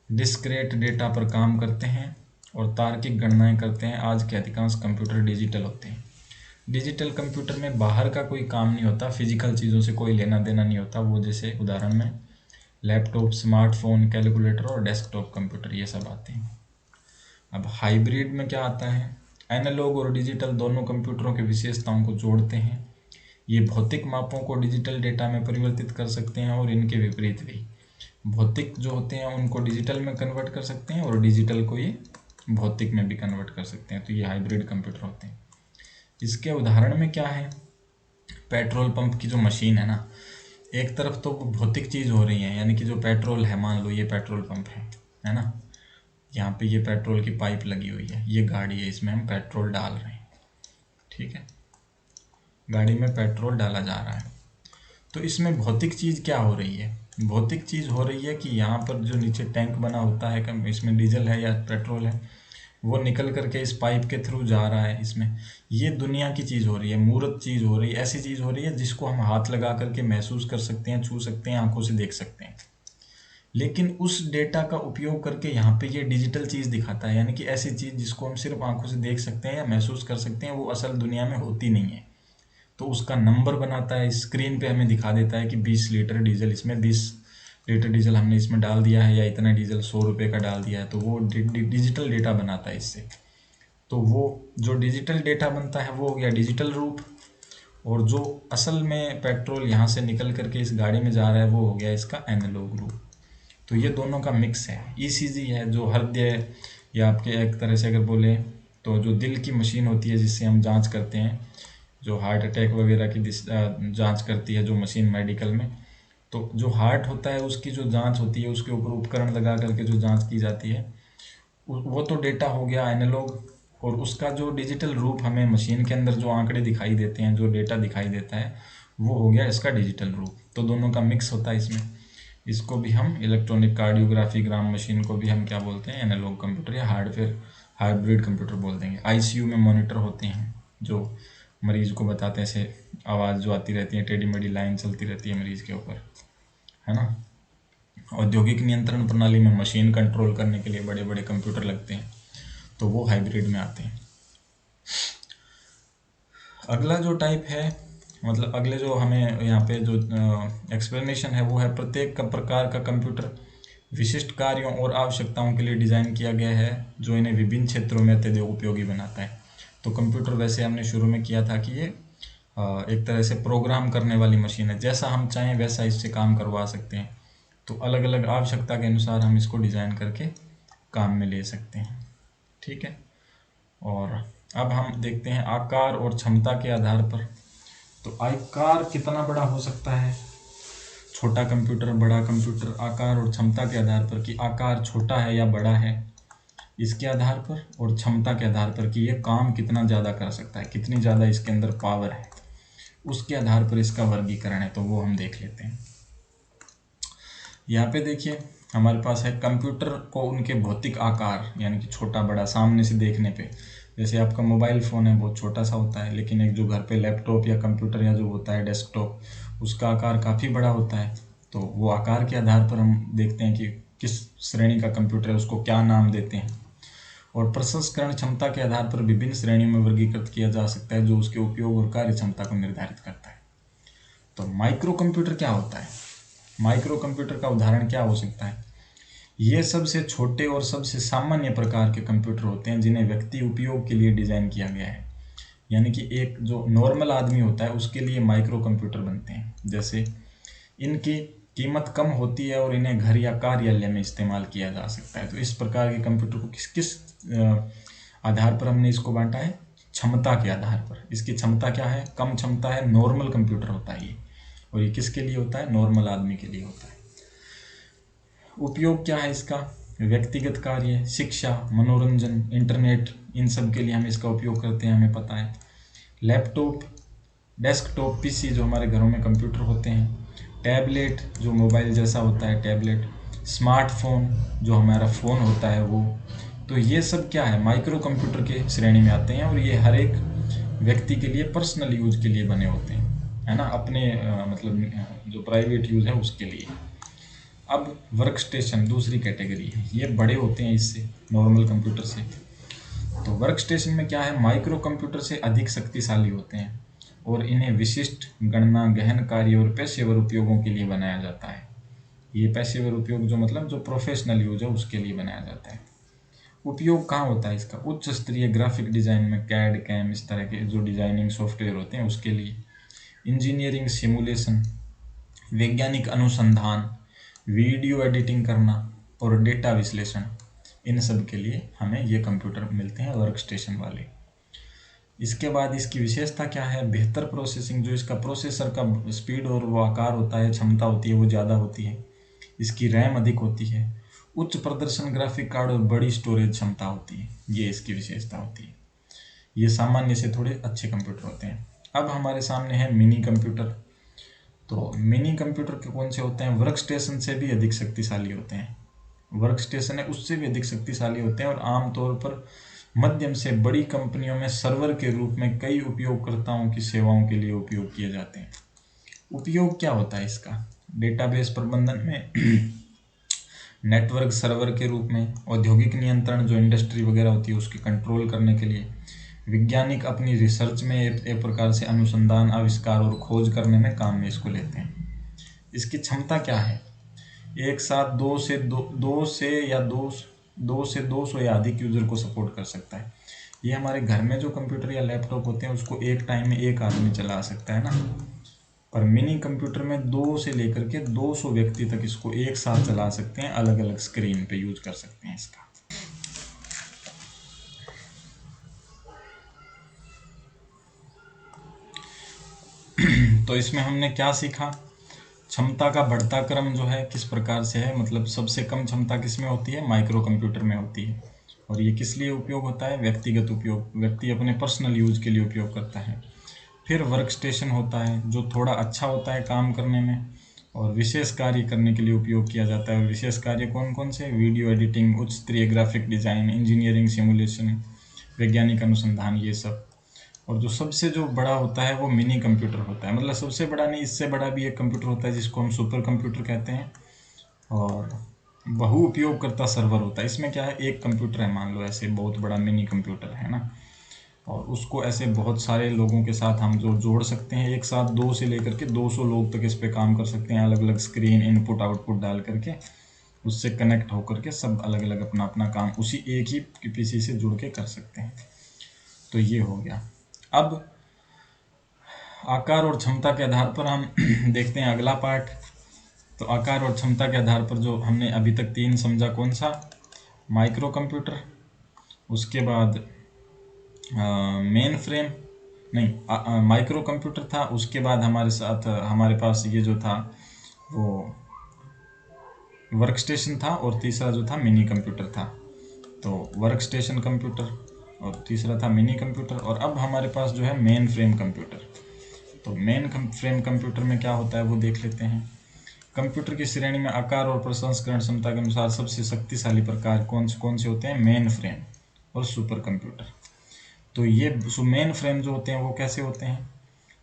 डिस्क्रीट डेटा पर काम करते हैं और तार्किक गणनाएं करते हैं। आज के अधिकांश कंप्यूटर डिजिटल होते हैं। डिजिटल कंप्यूटर में बाहर का कोई काम नहीं होता, फिजिकल चीज़ों से कोई लेना देना नहीं होता। वो जैसे उदाहरण में लैपटॉप, स्मार्टफोन, कैलकुलेटर और डेस्कटॉप कंप्यूटर, ये सब आते हैं। अब हाइब्रिड में क्या आता है, एनालॉग और डिजिटल दोनों कंप्यूटरों की विशेषताओं को जोड़ते हैं। ये भौतिक मापों को डिजिटल डेटा में परिवर्तित कर सकते हैं और इनके विपरीत भी। भौतिक जो होते हैं उनको डिजिटल में कन्वर्ट कर सकते हैं और डिजिटल को ये भौतिक में भी कन्वर्ट कर सकते हैं। तो ये हाइब्रिड कंप्यूटर होते हैं। इसके उदाहरण में क्या है, पेट्रोल पंप की जो मशीन है ना, एक तरफ तो भौतिक चीज़ हो रही है, यानी कि जो पेट्रोल है, मान लो ये पेट्रोल पंप है ना, यहाँ पे ये पेट्रोल की पाइप लगी हुई है, ये गाड़ी है, इसमें हम पेट्रोल डाल रहे हैं, ठीक है, गाड़ी में पेट्रोल डाला जा रहा है। तो इसमें भौतिक चीज़ क्या हो रही है, भौतिक चीज़ हो रही है कि यहाँ पर जो नीचे टैंक बना होता है, कम इसमें डीजल है या पेट्रोल है, वो निकल करके इस पाइप के थ्रू जा रहा है इसमें। ये दुनिया की चीज़ हो रही है, मूर्त चीज़ हो रही है, ऐसी चीज़ हो रही है जिसको हम हाथ लगा करके महसूस कर सकते हैं, छू सकते हैं, आंखों से देख सकते हैं। लेकिन उस डेटा का उपयोग करके यहाँ पे ये डिजिटल चीज़ दिखाता है, यानी कि ऐसी चीज़ जिसको हम सिर्फ आंखों से देख सकते हैं या महसूस कर सकते हैं, वो असल दुनिया में होती नहीं है। तो उसका नंबर बनाता है, स्क्रीन पे हमें दिखा देता है कि 20 लीटर डीजल, इसमें 20 लीटर डीजल हमने इसमें डाल दिया है, या इतना डीजल 100 रुपये का डाल दिया है। तो वो डिजिटल डेटा बनाता है इससे। तो वो जो डिजिटल डेटा बनता है वो हो गया डिजिटल रूप, और जो असल में पेट्रोल यहाँ से निकल करके इस गाड़ी में जा रहा है वो हो गया इसका एनालॉग रूप। तो ये दोनों का मिक्स है। ईसीजी है जो हृदय, या आपके एक तरह से अगर बोले तो जो दिल की मशीन होती है जिससे हम जांच करते हैं, जो हार्ट अटैक वगैरह की जांच करती है जो मशीन मेडिकल में, तो जो हार्ट होता है उसकी जो जांच होती है, उसके ऊपर उपकरण लगा करके जो जांच की जाती है, वो तो डेटा हो गया एनालॉग। और उसका जो डिजिटल रूप हमें मशीन के अंदर जो आंकड़े दिखाई देते हैं, जो डेटा दिखाई देता है, वो हो गया इसका डिजिटल रूप। तो दोनों का मिक्स होता है इसमें। इसको भी हम इलेक्ट्रॉनिक कार्डियोग्राफी ग्राम मशीन को भी हम क्या बोलते हैं, एनालॉग कंप्यूटर या हार्डवेयर हाइब्रिड कंप्यूटर बोल देंगे। आईसीयू में मॉनिटर होते हैं जो मरीज को बताते हैं, ऐसे आवाज़ जो आती रहती है, टेढ़ी मेढ़ी लाइन चलती रहती है मरीज के ऊपर, है ना। औद्योगिक नियंत्रण प्रणाली में मशीन कंट्रोल करने के लिए बड़े बड़े कंप्यूटर लगते हैं, तो वो हाइब्रिड में आते हैं। अगला जो टाइप है, मतलब अगले जो हमें यहाँ पे जो एक्सप्लेनेशन है वो है, प्रत्येक का प्रकार का कंप्यूटर विशिष्ट कार्यों और आवश्यकताओं के लिए डिज़ाइन किया गया है जो इन्हें विभिन्न क्षेत्रों में अत्यधिक उपयोगी बनाता है। तो कंप्यूटर वैसे हमने शुरू में किया था कि ये एक तरह से प्रोग्राम करने वाली मशीन है, जैसा हम चाहें वैसा इससे काम करवा सकते हैं। तो अलग अलग आवश्यकता के अनुसार हम इसको डिज़ाइन करके काम में ले सकते हैं, ठीक है। और अब हम देखते हैं आकार और क्षमता के आधार पर। तो आकार कितना बड़ा हो सकता है, छोटा कंप्यूटर, बड़ा कंप्यूटर, आकार और क्षमता के आधार पर कि आकार छोटा है या बड़ा है, इसके आधार पर, और क्षमता के आधार पर कि ये काम कितना ज़्यादा कर सकता है, कितनी ज़्यादा इसके अंदर पावर है, उसके आधार पर इसका वर्गीकरण है। तो वो हम देख लेते हैं। यहाँ पे देखिए हमारे पास है कंप्यूटर को उनके भौतिक आकार, यानी कि छोटा बड़ा सामने से देखने पे, जैसे आपका मोबाइल फ़ोन है बहुत छोटा सा होता है, लेकिन एक जो घर पे लैपटॉप या कंप्यूटर या जो होता है डेस्कटॉप, उसका आकार काफ़ी बड़ा होता है। तो वो आकार के आधार पर हम देखते हैं कि किस श्रेणी का कंप्यूटर है, उसको क्या नाम देते हैं। और प्रसंस्करण क्षमता के आधार पर विभिन्न श्रेणियों में वर्गीकृत किया जा सकता है जो उसके उपयोग और कार्य क्षमता को निर्धारित करता है। तो माइक्रो कंप्यूटर क्या होता है, माइक्रो कंप्यूटर का उदाहरण क्या हो सकता है, ये सबसे छोटे और सबसे सामान्य प्रकार के कंप्यूटर होते हैं जिन्हें व्यक्ति उपयोग के लिए डिज़ाइन किया गया है। यानी कि एक जो नॉर्मल आदमी होता है उसके लिए माइक्रो कंप्यूटर बनते हैं। जैसे इनके कीमत कम होती है और इन्हें घर या कार्यालय में इस्तेमाल किया जा सकता है। तो इस प्रकार के कंप्यूटर को किस किस आधार पर हमने इसको बांटा है? क्षमता के आधार पर। इसकी क्षमता क्या है? कम क्षमता है, नॉर्मल कंप्यूटर होता है ये। और ये किसके लिए होता है? नॉर्मल आदमी के लिए होता है। उपयोग क्या है इसका? व्यक्तिगत कार्य, शिक्षा, मनोरंजन, इंटरनेट, इन सब के लिए हम इसका उपयोग करते हैं, हमें पता है। लैपटॉप, डेस्कटॉप पीसी जो हमारे घरों में कंप्यूटर होते हैं, टैबलेट जो मोबाइल जैसा होता है टैबलेट, स्मार्टफोन जो हमारा फ़ोन होता है वो। तो ये सब क्या है? माइक्रो कंप्यूटर के श्रेणी में आते हैं और ये हर एक व्यक्ति के लिए पर्सनल यूज के लिए बने होते हैं, है ना, अपने मतलब जो प्राइवेट यूज़ है उसके लिए। अब वर्क स्टेशन दूसरी कैटेगरी है, ये बड़े होते हैं इससे, नॉर्मल कंप्यूटर से। तो वर्क स्टेशन में क्या है? माइक्रो कंप्यूटर से अधिक शक्तिशाली होते हैं और इन्हें विशिष्ट गणना, गहन कार्य और पेशेवर उपयोगों के लिए बनाया जाता है। ये पेशेवर उपयोग जो मतलब जो प्रोफेशनल यूज है उसके लिए बनाया जाता है। उपयोग कहाँ होता है इसका? उच्च स्तरीय ग्राफिक डिज़ाइन में, कैड, कैम, इस तरह के जो डिज़ाइनिंग सॉफ्टवेयर होते हैं उसके लिए। इंजीनियरिंग, सिमुलेशन, वैज्ञानिक अनुसंधान, वीडियो एडिटिंग करना और डेटा विश्लेषण, इन सब के लिए हमें ये कंप्यूटर मिलते हैं वर्क स्टेशन वाले। इसके बाद इसकी विशेषता क्या है? बेहतर प्रोसेसिंग, जो इसका प्रोसेसर का स्पीड और वो आकार होता है, क्षमता होती है, वो ज़्यादा होती है। इसकी रैम अधिक होती है। उच्च प्रदर्शन ग्राफिक कार्ड और बड़ी स्टोरेज क्षमता होती है, ये इसकी विशेषता होती है। ये सामान्य से थोड़े अच्छे कंप्यूटर होते हैं। अब हमारे सामने है मिनी कंप्यूटर। तो मिनी कंप्यूटर के कौन से होते हैं? वर्क स्टेशन से भी अधिक शक्तिशाली होते हैं। वर्क स्टेशन है उससे भी अधिक शक्तिशाली होते हैं और आमतौर पर मध्यम से बड़ी कंपनियों में सर्वर के रूप में कई उपयोगकर्ताओं की सेवाओं के लिए उपयोग किए जाते हैं। उपयोग क्या होता है इसका? डेटाबेस प्रबंधन में, नेटवर्क सर्वर के रूप में, औद्योगिक नियंत्रण जो इंडस्ट्री वगैरह होती है उसके कंट्रोल करने के लिए, वैज्ञानिक अपनी रिसर्च में एक प्रकार से अनुसंधान, आविष्कार और खोज करने में काम में इसको लेते हैं। इसकी क्षमता क्या है? एक साथ दो से 200 या अधिक यूजर को सपोर्ट कर सकता है। ये हमारे घर में जो कंप्यूटर या लैपटॉप होते हैं उसको एक टाइम में एक आदमी चला सकता है ना, पर मिनी कंप्यूटर में 2 से लेकर के 200 व्यक्ति तक इसको एक साथ चला सकते हैं, अलग अलग स्क्रीन पे यूज कर सकते हैं इसका। तो इसमें हमने क्या सीखा? क्षमता का बढ़ता क्रम जो है किस प्रकार से है, मतलब सबसे कम क्षमता किस में होती है? माइक्रो कंप्यूटर में होती है। और ये किस लिए उपयोग होता है? व्यक्तिगत उपयोग, व्यक्ति अपने पर्सनल यूज के लिए उपयोग करता है। फिर वर्क स्टेशन होता है जो थोड़ा अच्छा होता है काम करने में और विशेष कार्य करने के लिए उपयोग किया जाता है। और विशेष कार्य कौन कौन से? वीडियो एडिटिंग, उच्च स्तरीय ग्राफिक डिज़ाइन, इंजीनियरिंग, सिमुलेशन, वैज्ञानिक अनुसंधान, ये सब। और जो सबसे जो बड़ा होता है वो मिनी कंप्यूटर होता है, मतलब सबसे बड़ा नहीं, इससे बड़ा भी एक कंप्यूटर होता है जिसको हम सुपर कंप्यूटर कहते हैं। और बहु उपयोगकर्ता सर्वर होता है। इसमें क्या है? एक कंप्यूटर है, मान लो ऐसे बहुत बड़ा मिनी कंप्यूटर है ना, और उसको ऐसे बहुत सारे लोगों के साथ हम जो जोड़ सकते हैं, एक साथ 2 से लेकर के 200 लोग तक इस पे काम कर सकते हैं, अलग अलग स्क्रीन, इनपुट आउटपुट डाल करके उससे कनेक्ट होकर के सब अलग अलग अपना अपना काम उसी एक ही पीसी से जुड़ के कर सकते हैं। तो ये हो गया। अब आकार और क्षमता के आधार पर हम देखते हैं अगला पार्ट। तो आकार और क्षमता के आधार पर जो हमने अभी तक 3 समझा, कौन सा? माइक्रो कंप्यूटर, उसके बाद मेन फ्रेम नहीं, माइक्रो कंप्यूटर था, उसके बाद हमारे पास ये जो था वो वर्क स्टेशन था, और तीसरा जो था मिनी कंप्यूटर था। तो वर्क स्टेशन कंप्यूटर और तीसरा था मिनी कंप्यूटर। और अब हमारे पास जो है मेन फ्रेम कंप्यूटर। तो मेन फ्रेम कंप्यूटर में क्या होता है वो देख लेते हैं। कंप्यूटर की श्रेणी में आकार और प्रसंस्करण क्षमता के अनुसार सबसे शक्तिशाली प्रकार कौन से होते हैं? मेन फ्रेम और सुपर कंप्यूटर। तो ये मेन फ्रेम जो होते हैं वो कैसे होते हैं?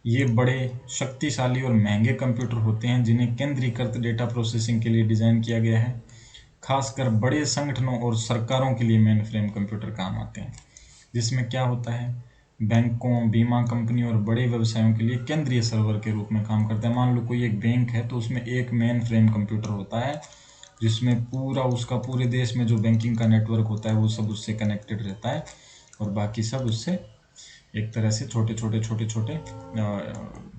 ये बड़े शक्तिशाली और महंगे कंप्यूटर होते हैं जिन्हें केंद्रीकृत डेटा प्रोसेसिंग के लिए डिज़ाइन किया गया है। खासकर बड़े संगठनों और सरकारों के लिए मेन फ्रेम कंप्यूटर काम आते हैं, जिसमें क्या होता है? बैंकों, बीमा कंपनियों और बड़े व्यवसायों के लिए केंद्रीय सर्वर के रूप में काम करता है। मान लो कोई एक बैंक है तो उसमें एक मेन फ्रेम कंप्यूटर होता है जिसमें पूरे देश में जो बैंकिंग का नेटवर्क होता है वो सब उससे कनेक्टेड रहता है और बाकी सब उससे एक तरह से छोटे छोटे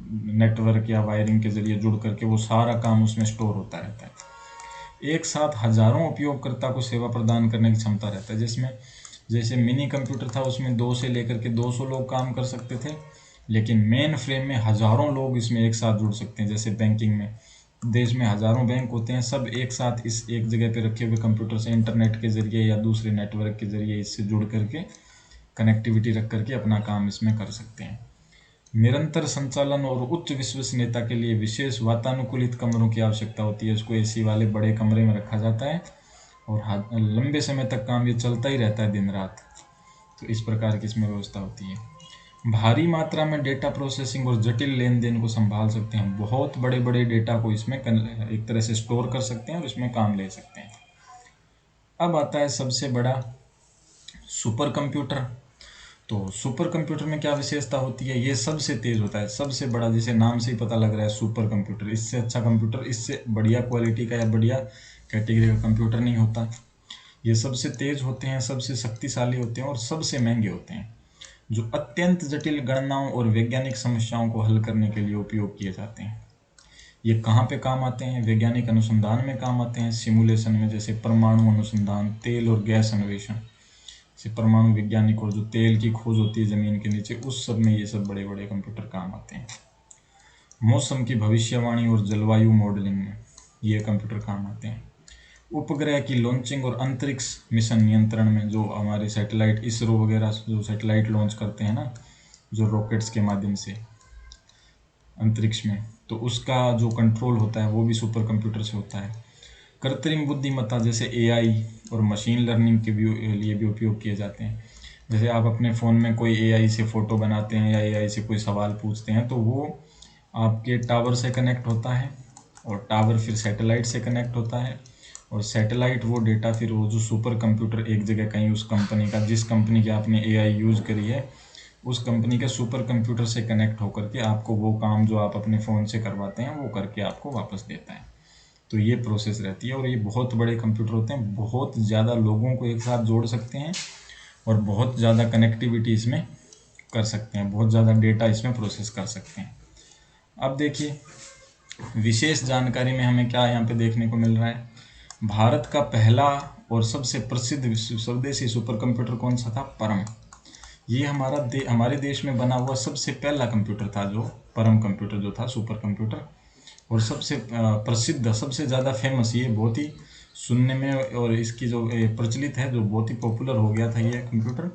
नेटवर्क या वायरिंग के जरिए जुड़ करके वो सारा काम उसमें स्टोर होता रहता है। एक साथ हजारों उपयोगकर्ता को सेवा प्रदान करने की क्षमता रहता है, जिसमें जैसे मिनी कंप्यूटर था उसमें 2 से लेकर के 200 लोग काम कर सकते थे, लेकिन मेन फ्रेम में हजारों लोग इसमें एक साथ जुड़ सकते हैं। जैसे बैंकिंग में देश में हजारों बैंक होते हैं, सब एक साथ इस एक जगह पे रखे हुए कंप्यूटर से इंटरनेट के जरिए या दूसरे नेटवर्क के जरिए इससे जुड़ करके कनेक्टिविटी रख करके अपना काम इसमें कर सकते हैं। निरंतर संचालन और उच्च विश्वसनीयता के लिए विशेष वातानुकूलित कमरों की आवश्यकता होती है। इसको एसी वाले बड़े कमरे में रखा जाता है और लंबे समय तक काम ये चलता ही रहता है, दिन रात। तो इस प्रकार की इसमें व्यवस्था होती है। भारी मात्रा में डेटा प्रोसेसिंग और जटिल लेन देन को संभाल सकते हैं। बहुत बड़े बड़े डेटा को इसमें एक तरह से स्टोर कर सकते हैं और इसमें काम ले सकते हैं। अब आता है सबसे बड़ा सुपर कंप्यूटर। तो सुपर कंप्यूटर में क्या विशेषता होती है? ये सबसे तेज होता है, सबसे बड़ा, जिसे नाम से ही पता लग रहा है सुपर कंप्यूटर। इससे अच्छा कंप्यूटर, इससे बढ़िया क्वालिटी का या बढ़िया कैटेगरी का कंप्यूटर नहीं होता। ये सबसे तेज होते हैं, सबसे शक्तिशाली होते हैं और सबसे महंगे होते हैं, जो अत्यंत जटिल गणनाओं और वैज्ञानिक समस्याओं को हल करने के लिए उपयोग किए जाते हैं। ये कहाँ पे काम आते हैं? वैज्ञानिक अनुसंधान में काम आते हैं, सिमुलेशन में, जैसे परमाणु अनुसंधान, तेल और गैस अन्वेषण, जैसे परमाणु वैज्ञानिक और जो तेल की खोज होती है जमीन के नीचे, उस सब में ये सब बड़े बड़े कंप्यूटर काम आते हैं। मौसम की भविष्यवाणी और जलवायु मॉडलिंग में ये कंप्यूटर काम आते हैं। उपग्रह की लॉन्चिंग और अंतरिक्ष मिशन नियंत्रण में, जो हमारे सैटेलाइट, इसरो वगैरह जो सैटेलाइट लॉन्च करते हैं ना, जो रॉकेट्स के माध्यम से अंतरिक्ष में, तो उसका जो कंट्रोल होता है वो भी सुपर कंप्यूटर से होता है। कृत्रिम बुद्धिमत्ता जैसे एआई और मशीन लर्निंग के लिए भी उपयोग किए जाते हैं। जैसे आप अपने फ़ोन में कोई एआई से फ़ोटो बनाते हैं या एआई से कोई सवाल पूछते हैं, तो वो आपके टावर से कनेक्ट होता है और टावर फिर सैटेलाइट से कनेक्ट होता है और सैटेलाइट वो डेटा फिर वो जो सुपर कंप्यूटर एक जगह कहीं उस कंपनी का, जिस कंपनी की आपने एआई यूज़ करी है, उस कंपनी के सुपर कंप्यूटर से कनेक्ट होकर के आपको वो काम जो आप अपने फ़ोन से करवाते हैं वो करके आपको वापस देता है। तो ये प्रोसेस रहती है और ये बहुत बड़े कंप्यूटर होते हैं, बहुत ज़्यादा लोगों को एक साथ जोड़ सकते हैं और बहुत ज़्यादा कनेक्टिविटी इसमें कर सकते हैं, बहुत ज़्यादा डेटा इसमें प्रोसेस कर सकते हैं। अब देखिए विशेष जानकारी में हमें क्या यहाँ पे देखने को मिल रहा है। भारत का पहला और सबसे प्रसिद्ध स्वदेशी सुपर कंप्यूटर कौन सा था? परम। ये हमारे देश में बना हुआ सबसे पहला कंप्यूटर था, जो परम कंप्यूटर जो था, सुपर कंप्यूटर। और सबसे प्रसिद्ध, सबसे ज़्यादा फेमस, ये बहुत ही सुनने में और इसकी जो प्रचलित है, जो बहुत ही पॉपुलर हो गया था ये कंप्यूटर,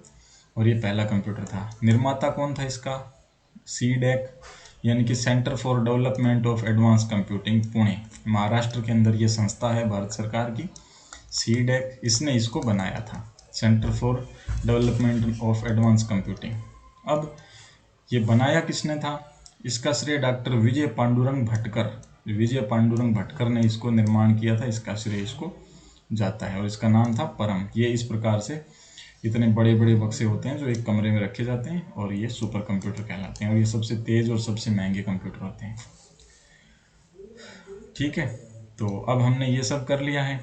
और ये पहला कंप्यूटर था। निर्माता कौन था इसका? सीडेक, यानी कि centre for development of advance computing, Pune, Maharashtra के अंदर ये संस्था है भारत सरकार की, सीडेक, इसने इसको बनाया था, centre for development of advance computing. अब ये बनाया किसने था? इसका श्रेय डॉक्टर विजय पांडुरंग भटकर ने इसको निर्माण किया था, इसका श्रेय इसको जाता है और इसका नाम था परम। ये इस प्रकार से इतने बड़े बड़े बक्से होते हैं जो एक कमरे में रखे जाते हैं और ये सुपर कंप्यूटर कहलाते हैं और ये सबसे तेज और सबसे महंगे कंप्यूटर होते हैं। ठीक है, तो अब हमने ये सब कर लिया है।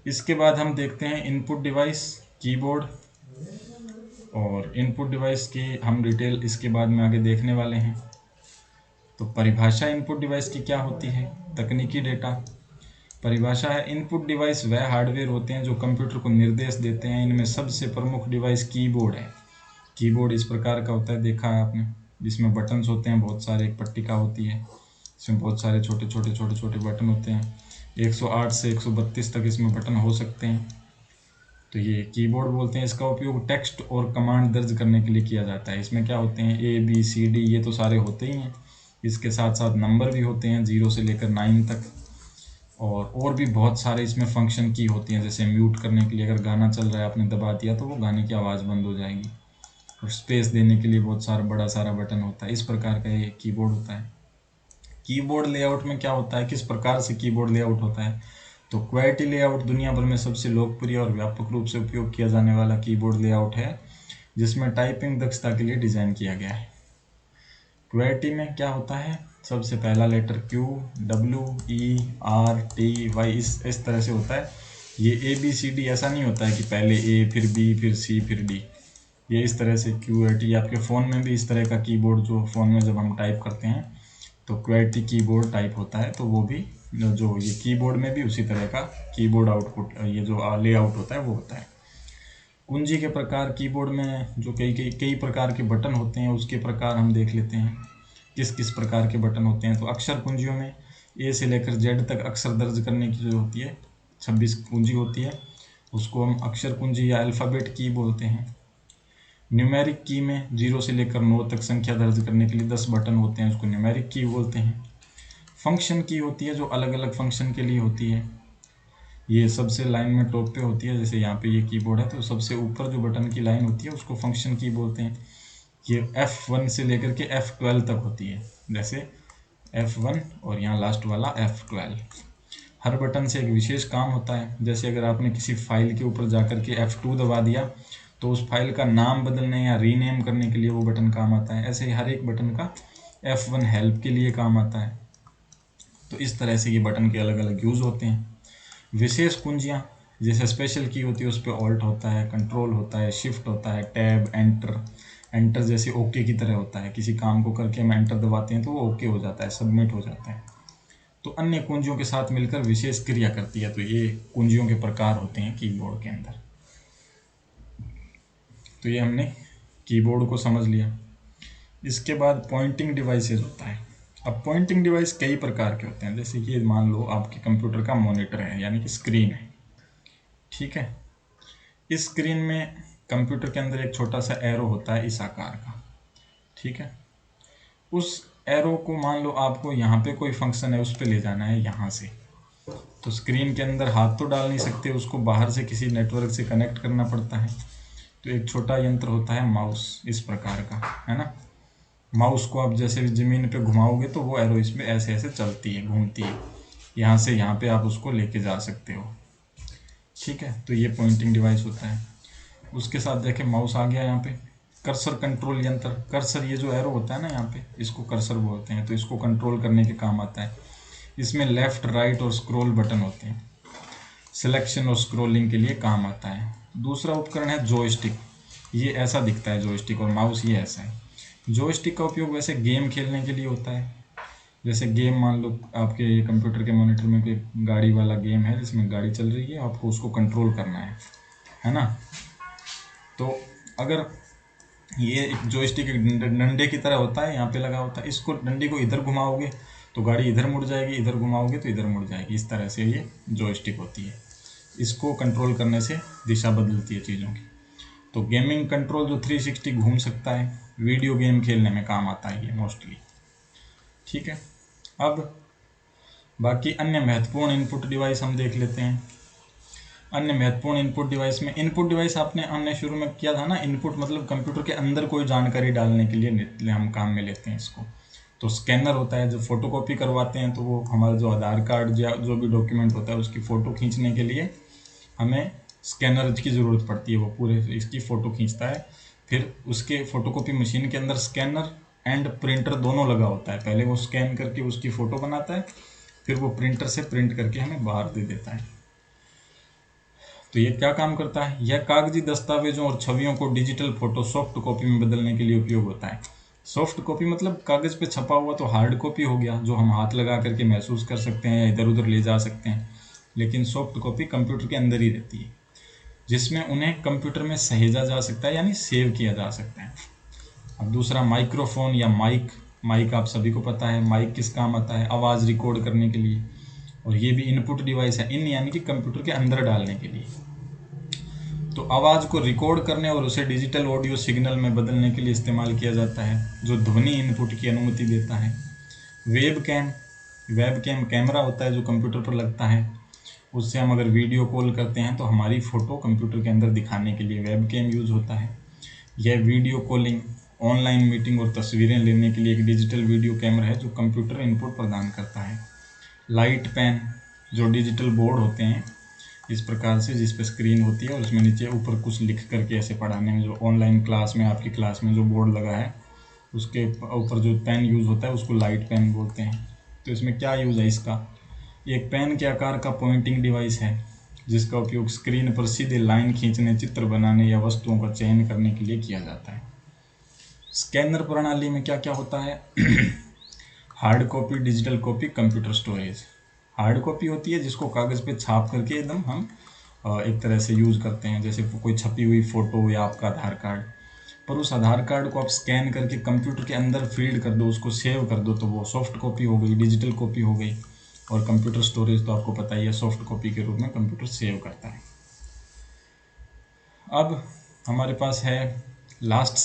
इसके बाद हम देखते हैं इनपुट डिवाइस, कीबोर्ड, और इनपुट डिवाइस की हम डिटेल इसके बाद में आगे देखने वाले हैं। तो परिभाषा इनपुट डिवाइस की क्या होती है? तकनीकी डेटा। परिभाषा है, इनपुट डिवाइस वह हार्डवेयर होते हैं जो कंप्यूटर को निर्देश देते हैं। इनमें सबसे प्रमुख डिवाइस कीबोर्ड है। कीबोर्ड इस प्रकार का होता है, देखा है आपने, जिसमें बटन्स होते हैं बहुत सारे, एक पट्टिका होती है, इसमें बहुत सारे छोटे छोटे बटन होते हैं। 108 से 132 तक इसमें बटन हो सकते हैं, तो ये कीबोर्ड बोलते हैं। इसका उपयोग टेक्स्ट और कमांड दर्ज करने के लिए किया जाता है। इसमें क्या होते हैं? ABCD, ये तो सारे होते ही हैं, इसके साथ साथ नंबर भी होते हैं 0 से लेकर 9 तक, और भी बहुत सारे इसमें फंक्शन की होती हैं, जैसे म्यूट करने के लिए, अगर गाना चल रहा है आपने दबा दिया तो वो गाने की आवाज़ बंद हो जाएगी, और स्पेस देने के लिए बहुत सारा बड़ा सारा बटन होता है। इस प्रकार का ये कीबोर्ड होता है। कीबोर्ड लेआउट में क्या होता है, किस प्रकार से कीबोर्ड लेआउट होता है? तो क्वेटी लेआउट दुनिया भर में सबसे लोकप्रिय और व्यापक रूप से उपयोग किया जाने वाला कीबोर्ड लेआउट है, जिसमें टाइपिंग दक्षता के लिए डिज़ाइन किया गया है। क्वेटी में क्या होता है? सबसे पहला letter Q, W, E, R, T, Y, इस तरह से होता है। ये ABCD ऐसा नहीं होता है कि पहले A फिर B फिर C फिर D, ये इस तरह से QWERTY, आपके फ़ोन में भी इस तरह का कीबोर्ड, जो फ़ोन में जब हम टाइप करते हैं तो QWERTY कीबोर्ड टाइप होता है, तो वो भी जो ये कीबोर्ड में भी उसी तरह का कीबोर्ड आउटपुट, ये जो लेआउट होता है वो होता है। कुंजी के प्रकार, कीबोर्ड में जो कई प्रकार के बटन होते हैं उसके प्रकार हम देख लेते हैं, किस किस प्रकार के बटन होते हैं। तो अक्षर कुंजियों में A से लेकर Z तक अक्षर दर्ज करने की जो होती है 26 कुंजी होती है, उसको हम अक्षर कुंजी या अल्फ़ाबेट की बोलते हैं। न्यूमेरिक की में 0 से लेकर 9 तक संख्या दर्ज करने के लिए 10 बटन होते हैं, उसको न्यूमेरिक की बोलते हैं। फंक्शन की होती है जो अलग अलग फंक्शन के लिए होती है, ये सबसे लाइन में टॉप पे होती है, जैसे यहाँ पे ये कीबोर्ड है तो सबसे ऊपर जो बटन की लाइन होती है उसको फंक्शन की बोलते हैं। ये F1 से लेकर के F12 तक होती है, जैसे F1 और यहाँ लास्ट वाला F12। हर बटन से एक विशेष काम होता है, जैसे अगर आपने किसी फाइल के ऊपर जाकर के F2 दबा दिया तो उस फाइल का नाम बदलने या रीनेम करने के लिए वो बटन काम आता है। ऐसे ही हर एक बटन का F1 हेल्प के लिए काम आता है। तो इस तरह से ये बटन के अलग अलग यूज़ होते हैं। विशेष कुंजियाँ, जैसे स्पेशल की होती है उस पर ऑल्ट होता है, कंट्रोल होता है, शिफ्ट होता है, टैब, एंटर। एंटर जैसे ओके की तरह होता है, किसी काम को करके हम एंटर दबाते हैं तो वो ओके हो जाता है, सबमिट हो जाता है। तो अन्य कुंजियों के साथ मिलकर विशेष क्रिया करती है। तो ये कुंजियों के प्रकार होते हैं कीबोर्ड के अंदर। तो ये हमने कीबोर्ड को समझ लिया। इसके बाद पॉइंटिंग डिवाइसेज होता है। अब पॉइंटिंग डिवाइस कई प्रकार के होते हैं, जैसे कि मान लो आपके कंप्यूटर का मॉनिटर है, यानी कि स्क्रीन है, ठीक है। इस स्क्रीन में कंप्यूटर के अंदर एक छोटा सा एरो होता है इस आकार का, ठीक है। उस एरो को मान लो आपको यहाँ पे कोई फंक्शन है उस पर ले जाना है यहाँ से, तो स्क्रीन के अंदर हाथ तो डाल नहीं सकते, उसको बाहर से किसी नेटवर्क से कनेक्ट करना पड़ता है। तो एक छोटा यंत्र होता है माउस, इस प्रकार का, है ना। माउस को आप जैसे ज़मीन पे घुमाओगे तो वो एरो इसमें ऐसे ऐसे चलती है, घूमती है, यहाँ से यहाँ पे आप उसको लेके जा सकते हो, ठीक है। तो ये पॉइंटिंग डिवाइस होता है। उसके साथ देखें माउस आ गया यहाँ पे। कर्सर कंट्रोल यंत्र, कर्सर ये जो एरो होता है ना यहाँ पे, इसको कर्सर बोलते हैं, तो इसको कंट्रोल करने के काम आता है। इसमें लेफ्ट, राइट और स्क्रॉल बटन होते हैं, सिलेक्शन और स्क्रॉलिंग के लिए काम आता है। दूसरा उपकरण है जॉयस्टिक, ये ऐसा दिखता है जॉयस्टिक, और माउस ये ऐसा है। जॉयस्टिक का उपयोग वैसे गेम खेलने के लिए होता है, जैसे गेम मान लो आपके कंप्यूटर के मॉनिटर में कोई गाड़ी वाला गेम है जिसमें गाड़ी चल रही है, आपको उसको कंट्रोल करना है ना। तो अगर ये एक जॉयस्टिक एक डंडे की तरह होता है, यहाँ पे लगा होता है, इसको डंडे को इधर घुमाओगे तो गाड़ी इधर मुड़ जाएगी, इधर घुमाओगे तो इधर मुड़ जाएगी, इस तरह से ये जॉयस्टिक होती है। इसको कंट्रोल करने से दिशा बदलती है चीज़ों की। तो गेमिंग कंट्रोल जो 360 घूम सकता है, वीडियो गेम खेलने में काम आता है ये मोस्टली, ठीक है। अब बाकी अन्य महत्वपूर्ण इनपुट डिवाइस हम देख लेते हैं। अन्य महत्वपूर्ण इनपुट डिवाइस में, इनपुट डिवाइस आपने हमने शुरू में किया था ना, इनपुट मतलब कंप्यूटर के अंदर कोई जानकारी डालने के लिए हम काम में लेते हैं इसको। तो स्कैनर होता है, जब फोटोकॉपी करवाते हैं तो वो हमारा जो आधार कार्ड या जो भी डॉक्यूमेंट होता है उसकी फ़ोटो खींचने के लिए हमें स्कैनर की ज़रूरत पड़ती है, वो पूरे इसकी फ़ोटो खींचता है। फिर उसके फ़ोटोकॉपी मशीन के अंदर स्कैनर एंड प्रिंटर दोनों लगा होता है, पहले वो स्कैन करके उसकी फ़ोटो बनाता है, फिर वो प्रिंटर से प्रिंट करके हमें बाहर दे देता है। तो ये क्या काम करता है, यह कागजी दस्तावेजों और छवियों को डिजिटल फोटो सॉफ्ट कॉपी में बदलने के लिए उपयोग होता है। सॉफ्ट कॉपी मतलब कागज पे छपा हुआ तो हार्ड कॉपी हो गया, जो हम हाथ लगा करके महसूस कर सकते हैं या इधर उधर ले जा सकते हैं, लेकिन सॉफ्ट कॉपी कंप्यूटर के अंदर ही रहती है, जिसमें उन्हें कंप्यूटर में सहेजा जा सकता है, यानी सेव किया जा सकता है। अब दूसरा माइक्रोफोन या माइक, माइक आप सभी को पता है, माइक किस काम आता है, आवाज़ रिकॉर्ड करने के लिए, और ये भी इनपुट डिवाइस है, इन यानी कि कंप्यूटर के अंदर डालने के लिए। तो आवाज़ को रिकॉर्ड करने और उसे डिजिटल ऑडियो सिग्नल में बदलने के लिए इस्तेमाल किया जाता है, जो ध्वनि इनपुट की अनुमति देता है। वेब कैम कैमरा होता है जो कंप्यूटर पर लगता है, उससे हम अगर वीडियो कॉल करते हैं तो हमारी फ़ोटो कंप्यूटर के अंदर दिखाने के लिए वेब कैम यूज़ होता है। यह वीडियो कॉलिंग, ऑनलाइन मीटिंग और तस्वीरें लेने के लिए एक डिजिटल वीडियो कैमरा है जो कंप्यूटर इनपुट प्रदान करता है। लाइट पेन, जो डिजिटल बोर्ड होते हैं इस प्रकार से, जिस पे स्क्रीन होती है और उसमें नीचे ऊपर कुछ लिख करके ऐसे पढ़ाने में, जो ऑनलाइन क्लास में आपकी क्लास में जो बोर्ड लगा है उसके ऊपर जो पेन यूज़ होता है उसको लाइट पेन बोलते हैं। तो इसमें क्या यूज़ है इसका, एक पेन के आकार का पॉइंटिंग डिवाइस है, जिसका उपयोग स्क्रीन पर सीधे लाइन खींचने, चित्र बनाने या वस्तुओं का चयन करने के लिए किया जाता है। स्कैनर प्रणाली में क्या क्या होता है? Hard copy, digital copy, computer storage. Hard copy होती है जिसको कागज़ पे छाप करके एकदम हम एक तरह से यूज़ करते हैं, जैसे कोई छपी हुई फ़ोटो या आपका आधार कार्ड। पर उस आधार कार्ड को आप स्कैन करके कंप्यूटर के अंदर फीड कर दो, उसको सेव कर दो, तो वो सॉफ्ट कॉपी हो गई, डिजिटल कॉपी हो गई। और कंप्यूटर स्टोरेज तो आपको पता ही है, सॉफ्ट कॉपी के रूप में कंप्यूटर सेव करता है। अब हमारे पास है लास्ट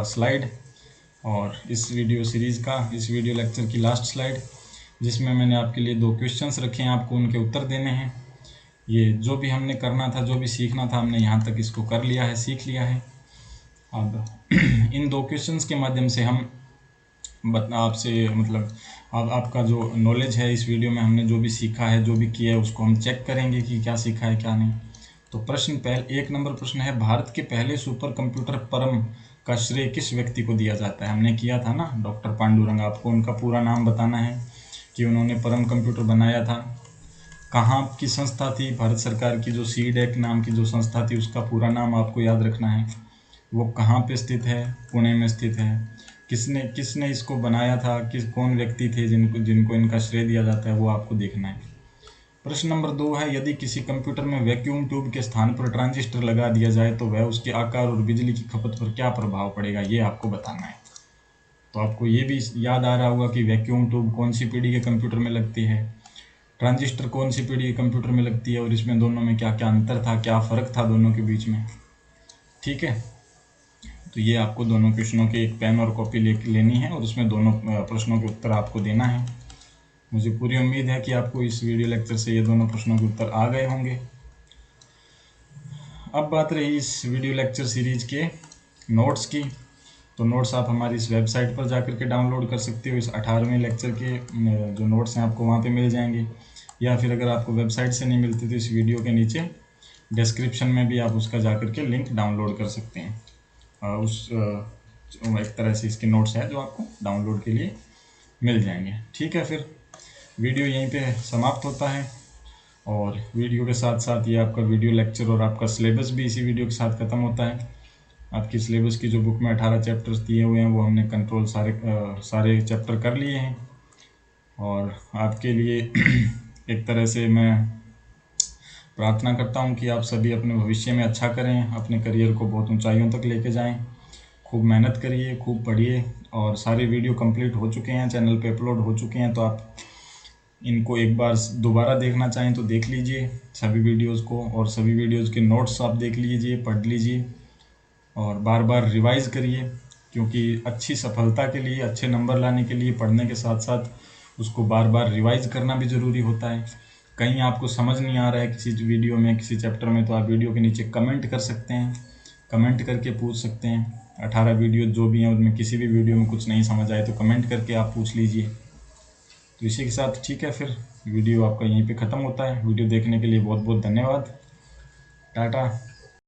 स्लाइड और इस वीडियो सीरीज़ का, इस वीडियो लेक्चर की लास्ट स्लाइड, जिसमें मैंने आपके लिए 2 क्वेश्चंस रखे हैं, आपको उनके उत्तर देने हैं। ये जो भी हमने करना था, जो भी सीखना था, हमने यहाँ तक इसको कर लिया है, सीख लिया है। अब इन 2 क्वेश्चंस के माध्यम से हम आपसे मतलब आपका जो नॉलेज है, इस वीडियो में हमने जो भी सीखा है, जो भी किया है, उसको हम चेक करेंगे कि क्या सीखा है क्या नहीं। तो प्रश्न 1 नंबर प्रश्न है, भारत के पहले सुपर कंप्यूटर परम का श्रेय किस व्यक्ति को दिया जाता है? हमने किया था ना, डॉक्टर पांडुरंग। आपको उनका पूरा नाम बताना है कि उन्होंने परम कंप्यूटर बनाया था। कहाँ की संस्था थी? भारत सरकार की जो सीडेक नाम की जो संस्था थी, उसका पूरा नाम आपको याद रखना है। वो कहाँ पे स्थित है? पुणे में स्थित है। किसने इसको बनाया था? कौन व्यक्ति थे जिनको इनका श्रेय दिया जाता है, वो आपको देखना है। प्रश्न नंबर 2 है, यदि किसी कंप्यूटर में वैक्यूम ट्यूब के स्थान पर ट्रांजिस्टर लगा दिया जाए तो वह उसके आकार और बिजली की खपत पर क्या प्रभाव पड़ेगा, ये आपको बताना है। तो आपको ये भी याद आ रहा होगा कि वैक्यूम ट्यूब कौन सी पीढ़ी के कंप्यूटर में लगती है, ट्रांजिस्टर कौन सी पीढ़ी के कंप्यूटर में लगती है, और इसमें दोनों में क्या क्या अंतर था, क्या फ़र्क था दोनों के बीच में। ठीक है, तो ये आपको दोनों क्वेश्चनों के एक पेन और कॉपी लेनी है और उसमें दोनों प्रश्नों के उत्तर आपको देना है। मुझे पूरी उम्मीद है कि आपको इस वीडियो लेक्चर से ये दोनों प्रश्नों के उत्तर आ गए होंगे। अब बात रही इस वीडियो लेक्चर सीरीज़ के नोट्स की, तो नोट्स आप हमारी इस वेबसाइट पर जाकर के डाउनलोड कर सकते हो। इस 18वें लेक्चर के जो नोट्स हैं आपको वहाँ पे मिल जाएंगे, या फिर अगर आपको वेबसाइट से नहीं मिलते तो इस वीडियो के नीचे डिस्क्रिप्शन में भी आप उसका जाकर के लिंक डाउनलोड कर सकते हैं। एक तरह से इसके नोट्स हैं जो आपको डाउनलोड के लिए मिल जाएंगे। ठीक है, फिर वीडियो यहीं पे समाप्त होता है, और वीडियो के साथ साथ ये आपका वीडियो लेक्चर और आपका सिलेबस भी इसी वीडियो के साथ ख़त्म होता है। आपकी सिलेबस की जो बुक में 18 चैप्टर्स दिए हुए हैं वो हमने कंट्रोल सारे चैप्टर कर लिए हैं, और आपके लिए एक तरह से मैं प्रार्थना करता हूं कि आप सभी अपने भविष्य में अच्छा करें, अपने करियर को बहुत ऊंचाइयों तक लेके जाएं, खूब मेहनत करिए, खूब पढ़िए। और सारे वीडियो कंप्लीट हो चुके हैं, चैनल पे अपलोड हो चुके हैं, तो आप इनको एक बार दोबारा देखना चाहें तो देख लीजिए सभी वीडियोज़ को, और सभी वीडियोज़ के नोट्स आप देख लीजिए, पढ़ लीजिए, और बार बार रिवाइज़ करिए, क्योंकि अच्छी सफलता के लिए, अच्छे नंबर लाने के लिए पढ़ने के साथ साथ उसको बार बार रिवाइज़ करना भी ज़रूरी होता है। कहीं आपको समझ नहीं आ रहा है किसी वीडियो में, किसी चैप्टर में, तो आप वीडियो के नीचे कमेंट कर सकते हैं, कमेंट करके पूछ सकते हैं। 18 वीडियो जो भी हैं उनमें किसी भी वीडियो में कुछ नहीं समझ आए तो कमेंट करके आप पूछ लीजिए। तो इसी के साथ ठीक है, फिर वीडियो आपका यहीं पे ख़त्म होता है। वीडियो देखने के लिए बहुत बहुत धन्यवाद। टाटा।